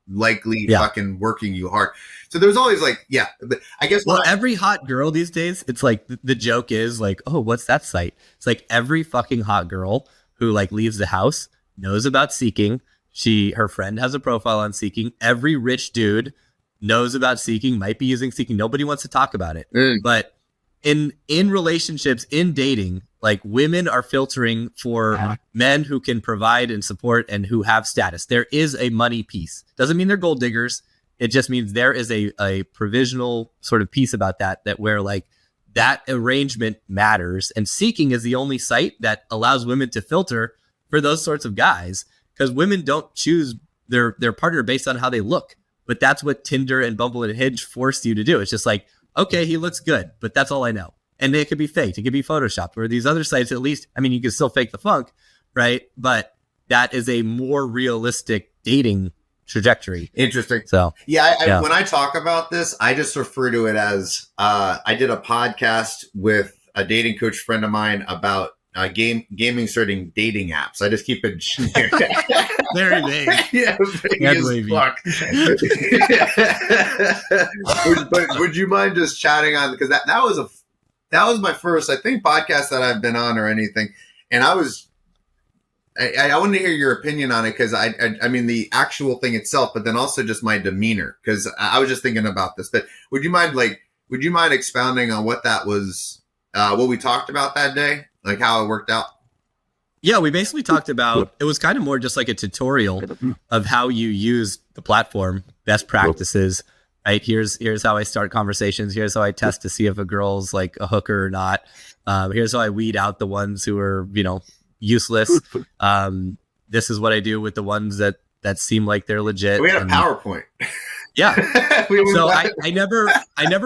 likely fucking working you hard. So there's always like, I guess. Well, every hot girl these days, it's like the joke is like, oh, what's that site? It's like every fucking hot girl who like leaves the house knows about Seeking. Her friend has a profile on Seeking. Every rich dude knows about Seeking, might be using Seeking. Nobody wants to talk about it. But in relationships, in dating, like women are filtering for men who can provide and support and who have status. There is a money piece. Doesn't mean they're gold diggers. It just means there is a provisional sort of piece about that where like that arrangement matters. And Seeking is the only site that allows women to filter for those sorts of guys, because women don't choose their partner based on how they look. But that's what Tinder and Bumble and Hinge forced you to do. It's just like, okay, he looks good, but that's all I know. And it could be faked. It could be photoshopped. Where these other sites, at least, I mean, you can still fake the funk, right? But that is a more realistic dating trajectory. Interesting. So yeah, when I talk about this, I just refer to it as I did a podcast with a dating coach friend of mine about gaming certain dating apps. I just keep it very vague. Yeah, vague as fuck. But would you mind just chatting on, because that was that was my first, I think, podcast that I've been on or anything. And I wanted to hear your opinion on it because I mean the actual thing itself, but then also just my demeanor, because I was just thinking about this. But would you mind expounding on what that was, what we talked about that day, like how it worked out? Yeah, we basically talked about, it was kind of more just like a tutorial of how you use the platform, best practices, right? Here's how I start conversations. Here's how I test to see if a girl's like a hooker or not. Here's how I weed out the ones who are, useless. This is what I do with the ones that seem like they're legit. We had a PowerPoint. Yeah. So I never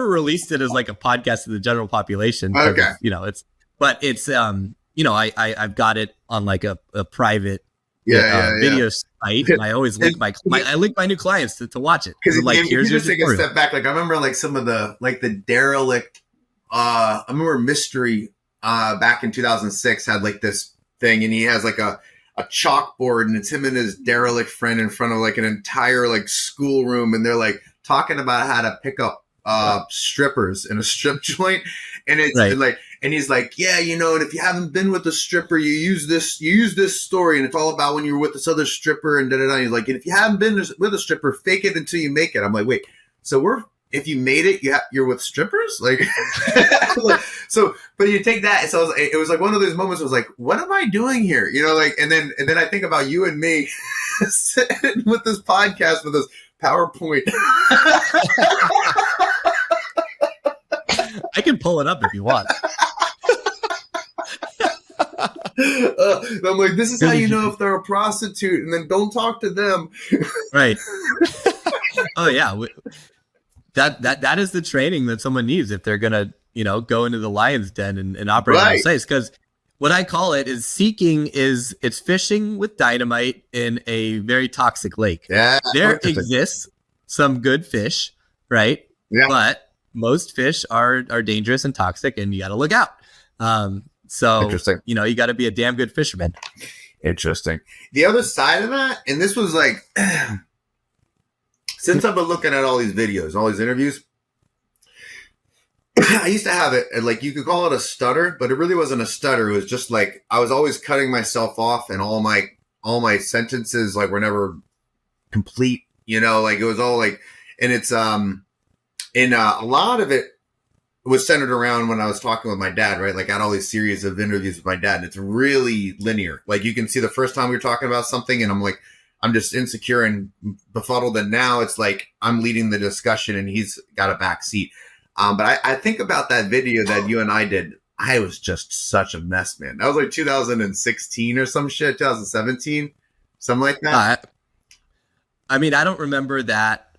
released it as like a podcast to the general population. Okay. It's I've got it on like a private video site, and I always link I link my new clients to watch it. Because like, here's your take a step back. Like I remember like some of the derelict. I remember Mystery back in 2006 had like this thing, and he has like a chalkboard, and it's him and his derelict friend in front of like an entire like schoolroom, and they're like talking about how to pick up strippers in a strip joint, and it's like, and he's like, yeah, and if you haven't been with a stripper, you use this story, and it's all about when you're with this other stripper, and da-da-da. He's like, and if you haven't been with a stripper, fake it until you make it. I'm like, wait, so if you made it, you're with strippers, like, but you take that. So it was like one of those moments. I was like, what am I doing here? And then I think about you and me sitting with this podcast with this PowerPoint. I can pull it up if you want. I'm like, this is how you know if they're a prostitute, and then don't talk to them. Right. Oh yeah. That is the training that someone needs if they're gonna, go into the lion's den and operate in those place. Because what I call it is it's fishing with dynamite in a very toxic lake. Yeah, there exists some good fish, right? Yeah. But most fish are dangerous and toxic, and you got to look out. So interesting. You got to be a damn good fisherman. Interesting. The other side of that, and this was like. Since I've been looking at all these videos, all these interviews, I used to have it, like you could call it a stutter, but it really wasn't a stutter. It was just like I was always cutting myself off, and all my sentences like were never complete. Like it was all like, and it's a lot of it was centered around when I was talking with my dad, right? Like I had all these series of interviews with my dad, and it's really linear. Like you can see the first time we were talking about something, and I'm like, I'm just insecure and befuddled. And now it's like I'm leading the discussion and he's got a back seat. But I think about that video that you and I did. I was just such a mess, man. That was like 2016 or some shit, 2017, something like that. I mean, I don't remember that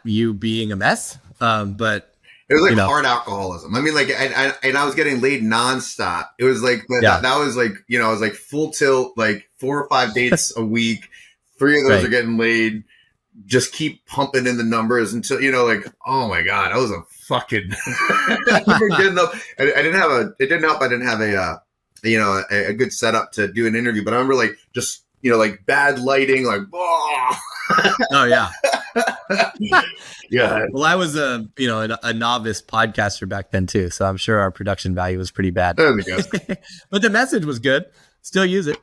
you being a mess, but it was like hard alcoholism. I mean, like, I was getting laid nonstop. It was like, that was like, I was like full tilt, like 4 or 5 dates a week. 3 of those are getting laid. Just keep pumping in the numbers until, like, oh my God, I was a fucking, I remember getting up. It didn't help. I didn't have a good setup to do an interview, but I remember like, just, like bad lighting, like, oh yeah. Yeah. Well, I was a novice podcaster back then too, so I'm sure our production value was pretty bad. There we go. But the message was good. Still use it.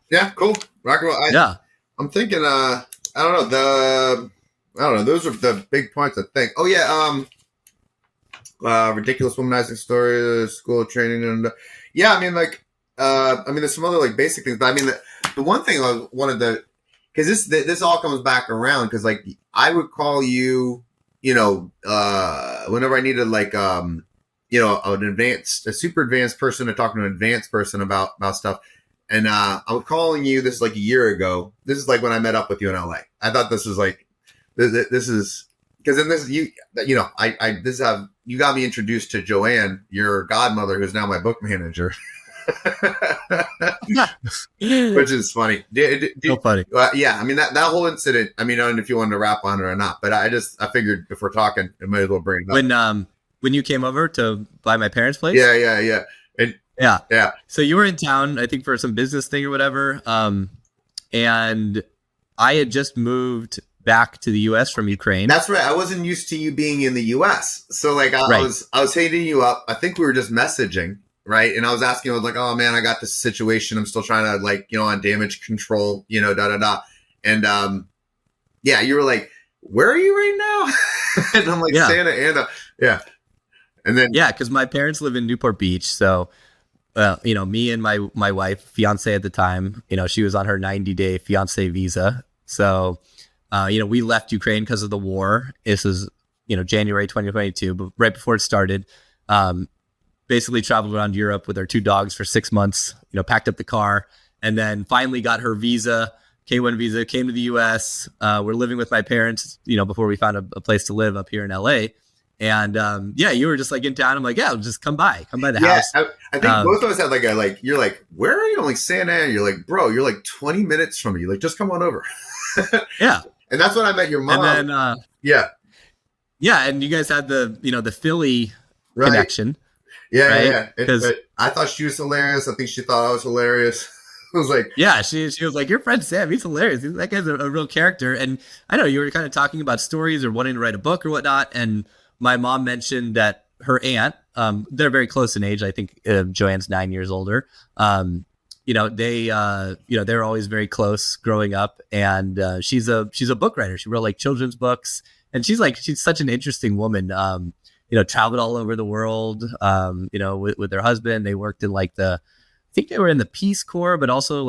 Yeah, cool. Rock and roll. Yeah. I'm thinking. I don't know. Those are the big points. I think. Oh yeah. Ridiculous womanizing stories, school training, and yeah. I mean, like, there's some other like basic things, but I mean, the one thing I wanted to. Because this all comes back around, because like I would call you, whenever I needed like a super advanced person to talk to an advanced person about stuff, and I was calling you. This is like a year ago. This is like when I met up with you in LA. I thought this was like this is because in this you got me introduced to Joanne, your godmother, who's now my book manager. Which is funny. So funny. Yeah, I mean that whole incident. I mean, I don't know if you wanted to rap on it or not, but I figured if we're talking, I might as well bring it up. When you came over to buy my parents' place. Yeah. Yeah. So you were in town, I think, for some business thing or whatever. And I had just moved back to the US from Ukraine. That's right. I wasn't used to you being in the US. So like I was hitting you up. I think we were just messaging, right? And I was asking, I was like, oh man, I got this situation. I'm still trying to like, on damage control, da da da. And yeah, you were like, where are you right now? And I'm like, Santa Ana. Yeah. And then because my parents live in Newport Beach. So me and my wife, fiance at the time, she was on her 90-day fiance visa. So we left Ukraine because of the war. This is, January 2022, but right before it started, basically traveled around Europe with our 2 dogs for 6 months, packed up the car, and then finally got her visa, K1 visa, came to the US. We're living with my parents, before we found a place to live up here in LA. And you were just like in town. I'm like, just come by the house. I think both of us had you're like, where are you? I'm like, Santa Ana. You're like, bro, you're like 20 minutes from me. You're like, just come on over. Yeah. And that's when I met your mom. And then, yeah. And you guys had the Philly connection. Yeah. Right? Yeah. Because I thought she was hilarious. I think she thought I was hilarious. I was like, she was like, your friend Sam, he's hilarious. That guy's a real character. And I know you were kind of talking about stories or wanting to write a book or whatnot. And my mom mentioned that her aunt, they're very close in age. I think Joanne's 9 years older. They're always very close growing up. And she's a book writer. She wrote like children's books. And she's such an interesting woman. Traveled all over the world, with her husband. They worked in I think they were in the Peace Corps, but also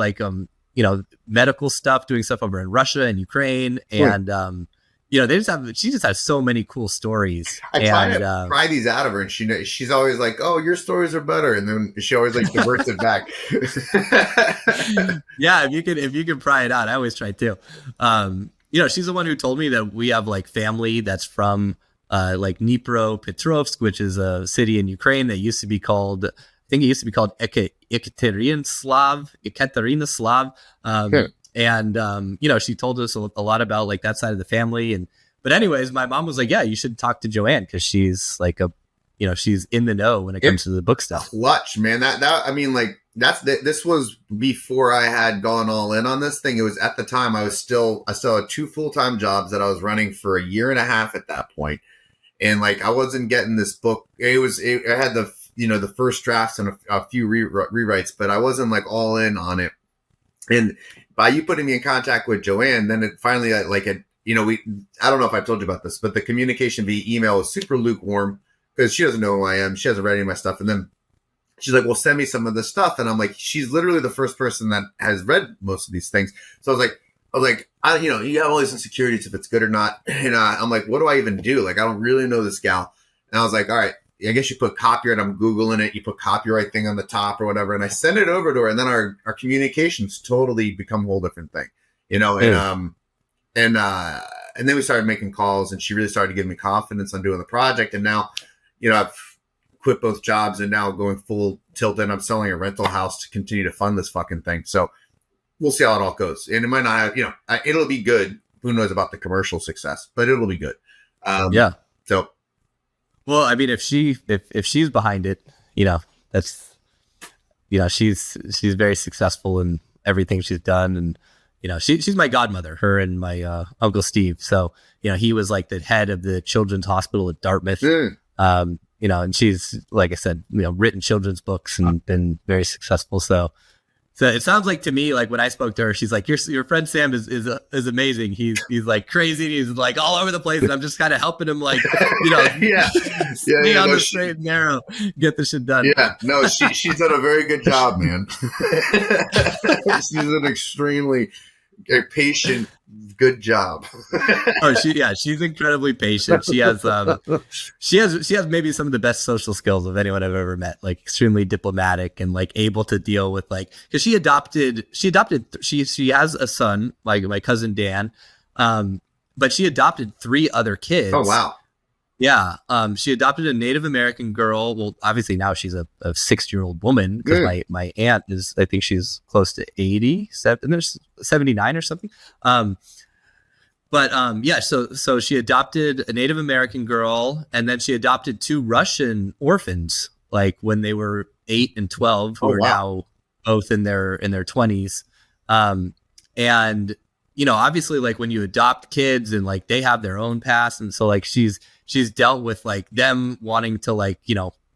medical stuff, doing stuff over in Russia and Ukraine. And, she just has so many cool stories. I try to pry these out of her, and she's always like, "Oh, your stories are better," and then she always diverts it back. Yeah, if you can pry it out, I always try to. She's the one who told me that we have family that's from Dnipropetrovsk, which is a city in Ukraine that used to be called, I think it used to be called Ekaterinoslav. And she told us a lot about that side of the family. But anyways, my mom was like, yeah, you should talk to Joanne because she's she's in the know when it comes to the book stuff. Clutch, man. This was before I had gone all in on this thing. It was at the time I still had 2 full-time jobs that I was running for a year and a half at that point. And I wasn't getting this book. I had the first drafts and a few rewrites, but I wasn't all in on it. And by you putting me in contact with Joanne, then it finally I don't know if I've told you about this, but the communication via email was super lukewarm because she doesn't know who I am. She hasn't read any of my stuff. And then she's like, well, send me some of this stuff. And I'm like, she's literally the first person that has read most of these things. So I was like, you have all these insecurities if it's good or not. And I'm like, what do I even do? I don't really know this gal. And I was like, all right, I guess you put copyright. I'm Googling it. You put copyright thing on the top or whatever. And I send it over to her. And then our communications totally become a whole different thing, and then we started making calls and she really started to give me confidence on doing the project. And now, I've quit both jobs and now going full tilt and I'm selling a rental house to continue to fund this fucking thing. So we'll see how it all goes. And it might not have, it'll be good. Who knows about the commercial success, but it'll be good. So. Well, I mean, if she's behind it, that's, she's very successful in everything she's done. And, she's my godmother, her and my Uncle Steve. So, he was the head of the children's hospital at Dartmouth. And she's, like I said, written children's books and been very successful. So it sounds like to me, when I spoke to her, she's like, your friend Sam is amazing. He's crazy. He's all over the place. And I'm just kind of helping him, stay on the straight and narrow, get this shit done. Yeah, no, she's done a very good job, man. She's an extremely patient, good job. She's incredibly patient. She has maybe some of the best social skills of anyone I've ever met. Extremely diplomatic and able to deal with because she has a son, my cousin Dan, but she adopted 3 other kids. Oh wow. Yeah. She adopted a Native American girl. Well, obviously now she's a 60-year-old woman because my aunt is, I think she's close to 80, 79 or something. So she adopted a Native American girl, and then she adopted 2 Russian orphans, when they were 8 and 12, who are now both in their 20s. And obviously like when you adopt kids and like they have their own past. And so like she's dealt with like them wanting to like,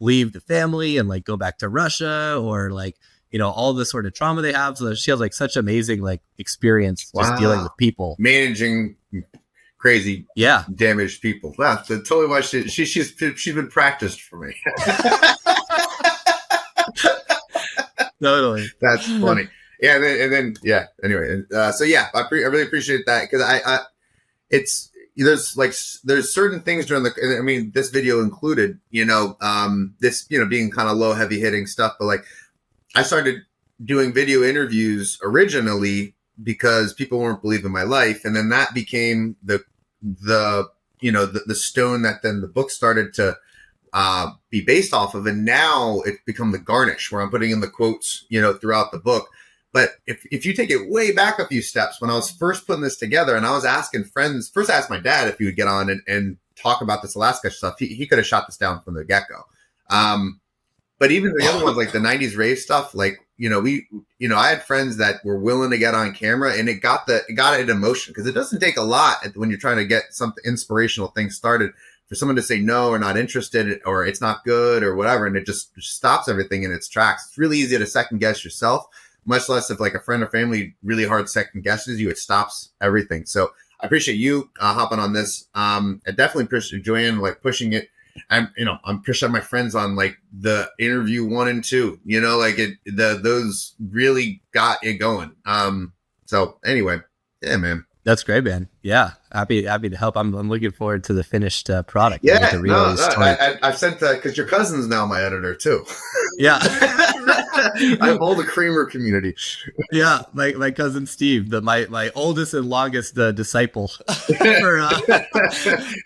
leave the family and like go back to Russia or like, all the sort of trauma they have. So she has like such amazing like experience just dealing with people. Managing crazy, damaged people. That's totally why she's been practiced for me. Totally. That's funny. Yeah. And then anyway. So yeah, I really appreciate that because there's certain things during this video included, this, being kind of low, heavy hitting stuff, but like I started doing video interviews originally because people weren't believing my life. And then that became the stone that then the book started to be based off of. And now it's become the garnish where I'm putting in the quotes, throughout the book. But if you take it way back a few steps, when I was first putting this together and I was asking friends, first I asked my dad if he would get on and talk about this Alaska stuff. He could have shot this down from the get-go. But even the other ones, like the 90s rave stuff, like, I had friends that were willing to get on camera and it got it in motion because it doesn't take a lot when you're trying to get something inspirational things started for someone to say no or not interested or it's not good or whatever. And it just stops everything in its tracks. It's really easy to second guess yourself. Much less if like a friend or family really hard second guesses you, it stops everything. So I appreciate you hopping on this. I definitely appreciate Joanne like pushing it. I'm pushing my friends on like the interview 1 and 2. Those really got it going. So anyway, yeah, man. That's great, man. Yeah, happy to help. I'm looking forward to the finished product. Yeah, I've sent that because your cousin's now my editor too. Yeah, I have all the Kramer community. Yeah, my cousin Steve, my oldest and longest disciple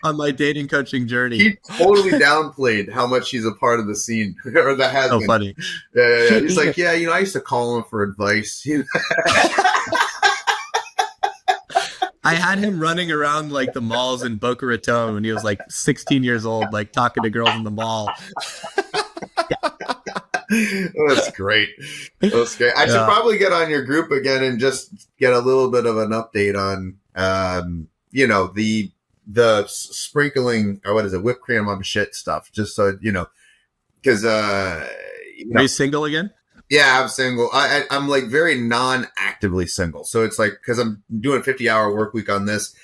on my dating coaching journey. He totally downplayed how much he's a part of the scene, or that has been. Funny. Yeah. He's like, I used to call him for advice. I had him running around like the malls in Boca Raton when he was like 16 years old, like talking to girls in the mall. That's great. I should probably get on your group again and just get a little bit of an update on, the sprinkling or what is it, whipped cream on shit stuff. Just so because Are you single again? Yeah, I'm single. I'm like very non-actively single. So it's like, cause I'm doing 50-hour work week on this.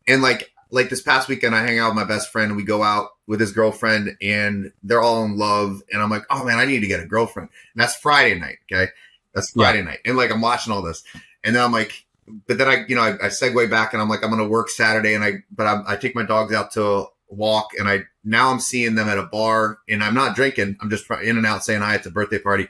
And like this past weekend, I hang out with my best friend and we go out with his girlfriend and they're all in love. And I'm like, oh man, I need to get a girlfriend. And that's Friday night. Okay. That's Friday night. And like, I'm watching all this and then I'm like, but then I segue back and I'm like, I'm going to work Saturday and I take my dogs out to a walk and now I'm seeing them at a bar and I'm not drinking. I'm just in and out saying hi. It's a birthday party.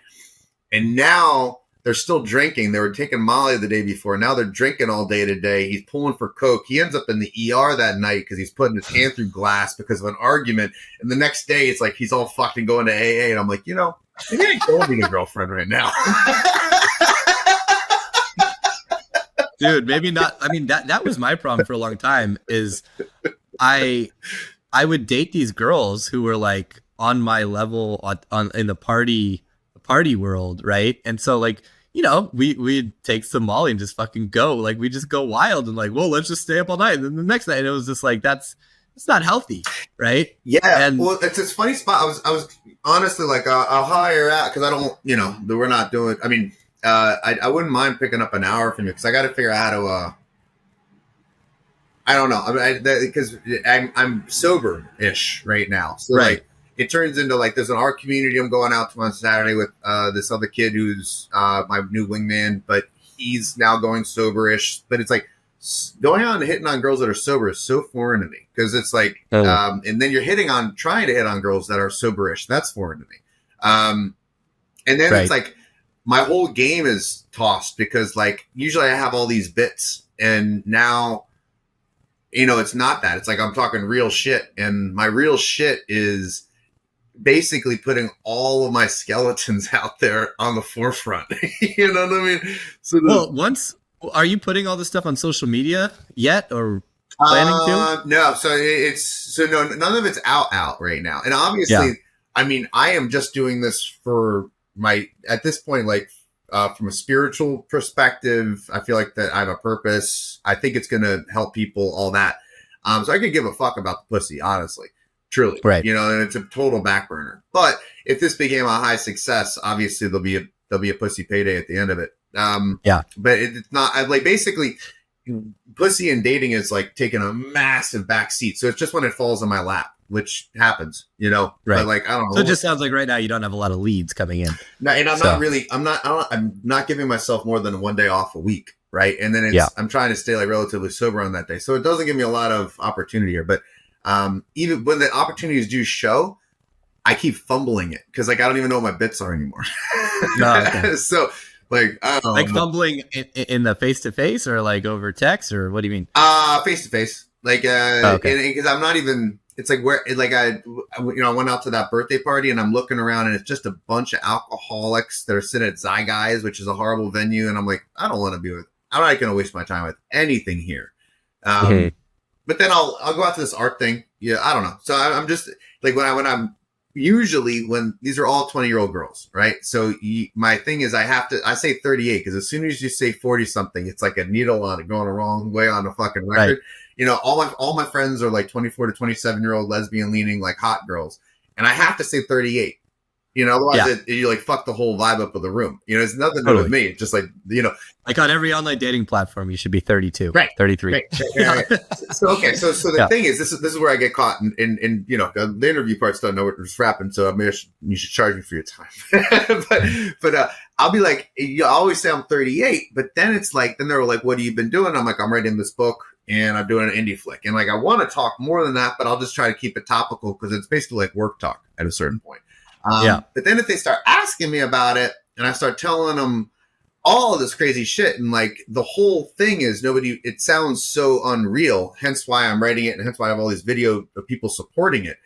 And now they're still drinking. They were taking Molly the day before. Now they're drinking all day today. He's pulling for Coke. He ends up in the ER that night because he's putting his hand through glass because of an argument. And the next day, it's like he's all fucking going to AA. And I'm like, maybe I don't need a girlfriend right now. Dude, maybe not. I mean, that was my problem for a long time is I would date these girls who were like on my level on in the party world, right? And so like, we'd take some Molly and just fucking go. Like we just go wild and like, well, let's just stay up all night. And then the next night it was just like, it's not healthy, right? Yeah. And well, it's this funny spot. I was honestly like, I'll hire out because I don't, we're not doing. I mean, I wouldn't mind picking up an hour from you because I got to figure out how to. I don't know. I mean, because I'm sober-ish right now, so right. Like, it turns into like there's an art community I'm going out to on Saturday with this other kid who's my new wingman, but he's now going soberish. But it's like going out and hitting on girls that are sober is so foreign to me because it's like, and then you're trying to hit on girls that are soberish. That's foreign to me. And then It's like my whole game is tossed because like usually I have all these bits and now, it's not that. It's like I'm talking real shit, and my real shit is basically putting all of my skeletons out there on the forefront. You know what I mean? So are you putting all this stuff on social media yet or planning to? No. So none of it's out right now. And obviously, I mean, I am just doing this for at this point, like from a spiritual perspective. I feel like that I have a purpose. I think it's going to help people, all that. So I could give a fuck about the pussy, honestly, truly, right? You know, and it's a total back burner. But if this became a high success, obviously there'll be a pussy payday at the end of it. Yeah, but it's not. I like basically pussy and dating is like taking a massive back seat. So it's just when it falls in my lap, which happens, you know. Right. But like I don't know. So it just sounds like right now you don't have a lot of leads coming in. No, and I'm not giving myself more than one day off a week. Right. And then I'm trying to stay like relatively sober on that day. So it doesn't give me a lot of opportunity here. But even when the opportunities do show, I keep fumbling it because like I don't even know what my bits are anymore. No, okay. So like I don't know. Like fumbling in the face to face or like over text or what do you mean? Face to face. Like because I'm not even. It's like I went out to that birthday party and I'm looking around and it's just a bunch of alcoholics that are sitting at Zyguys, which is a horrible venue. And I'm like, I don't want to be with. I'm not going to waste my time with anything here. But then I'll go out to this art thing. Yeah, I don't know. So I'm just like when I'm usually when these are all 20-year-old girls, right? So my thing is I say 38 because as soon as you say 40 something, it's like a needle on it going the wrong way on the fucking record. Right. You know, all my friends are like 24 to 27-year-old lesbian leaning like hot girls, and I have to say 38. You know, otherwise you like fuck the whole vibe up of the room. You know, it's nothing to do with me. It's just like, you know, like on every online dating platform, you should be 32, right? 33. Right. So the thing is, this is where I get caught, and you know, the interview parts don't know what it's wrapping. So maybe you should charge me for your time. but I'll be like, you always say I'm 38, but then it's like, then they're like, what have you been doing? I'm like, I'm writing this book. And I'm doing an indie flick. And like, I want to talk more than that, but I'll just try to keep it topical because it's basically like work talk at a certain point. But then if they start asking me about it and I start telling them all of this crazy shit and like the whole thing is it sounds so unreal. Hence why I'm writing it and hence why I have all these video of people supporting it.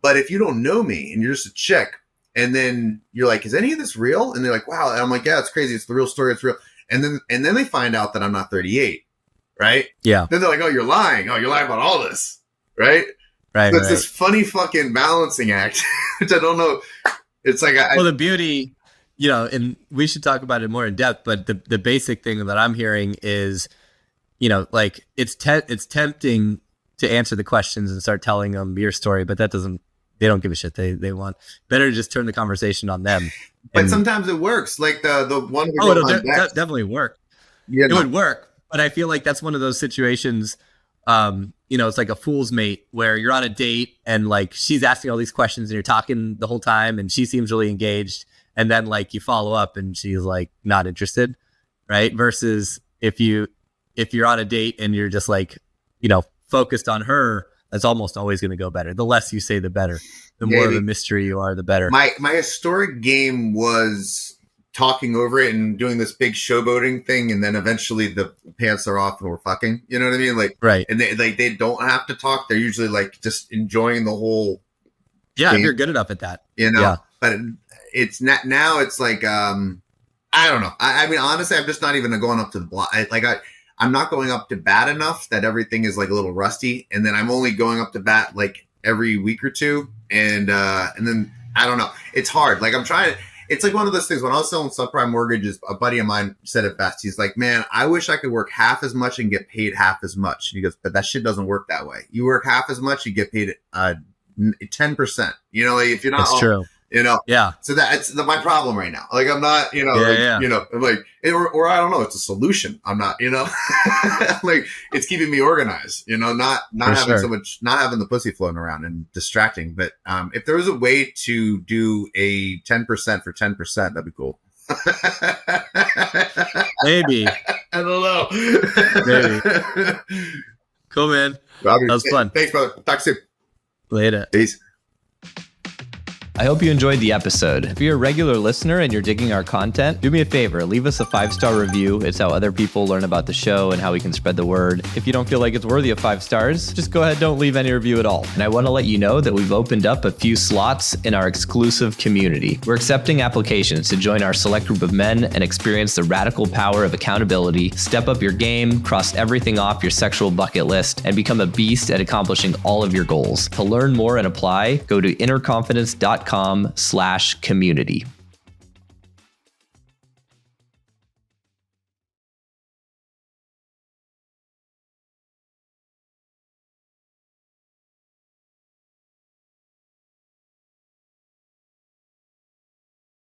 But if you don't know me and you're just a chick and then you're like, is any of this real? And they're like, wow. And I'm like, yeah, it's crazy. It's the real story. It's real. And then they find out that I'm not 38. Right? Yeah. Then they're like, oh, you're lying. Oh, you're lying about all this. Right? Right. So it's this funny fucking balancing act, which I don't know. It's like, well, the beauty, you know, and we should talk about it more in depth, but the basic thing that I'm hearing is, you know, like it's tempting to answer the questions and start telling them your story, but they don't give a shit. They want better to just turn the conversation on them. But sometimes it works. Like the one. It'll definitely work. Yeah, it would work. But I feel like that's one of those situations, you know, it's like a fool's mate where you're on a date and like she's asking all these questions and you're talking the whole time and she seems really engaged. And then like you follow up and she's like not interested. Right. Versus if you're on a date and you're just like, you know, focused on her, that's almost always going to go better. The less you say, the better. The more of a mystery you are, the better. My historic game was talking over it and doing this big showboating thing, and then eventually the pants are off and we're fucking. You know what I mean? Like, right. And they don't have to talk. They're usually like just enjoying the whole. Yeah, thing. If you're good enough at that. You know. Yeah. But it's not now. It's like I don't know. I mean, honestly, I'm just not even going up to the block. I'm not going up to bat enough that everything is like a little rusty, and then I'm only going up to bat like every week or two, and then I don't know. It's hard. Like I'm trying to. It's like one of those things. When I was selling subprime mortgages, a buddy of mine said it best. He's like, man, I wish I could work half as much and get paid half as much. He goes, but that shit doesn't work that way. You work half as much, you get paid 10%. You know, like if you're not, that's true. You know, yeah. So that's my problem right now. Like I'm not, you know, you know, like or I don't know. It's a solution. I'm not, you know, like it's keeping me organized. You know, not having so much, not having the pussy floating around and distracting. But if there was a way to do a 10% for 10%, that'd be cool. Maybe. I don't know. Maybe. Cool, man. Robbie, that was fun. Thanks, brother. Talk soon. Later. Peace. I hope you enjoyed the episode. If you're a regular listener and you're digging our content, do me a favor, leave us a 5-star review. It's how other people learn about the show and how we can spread the word. If you don't feel like it's worthy of 5 stars, just go ahead, don't leave any review at all. And I want to let you know that we've opened up a few slots in our exclusive community. We're accepting applications to join our select group of men and experience the radical power of accountability, step up your game, cross everything off your sexual bucket list, and become a beast at accomplishing all of your goals. To learn more and apply, go to innerconfidence.com/community.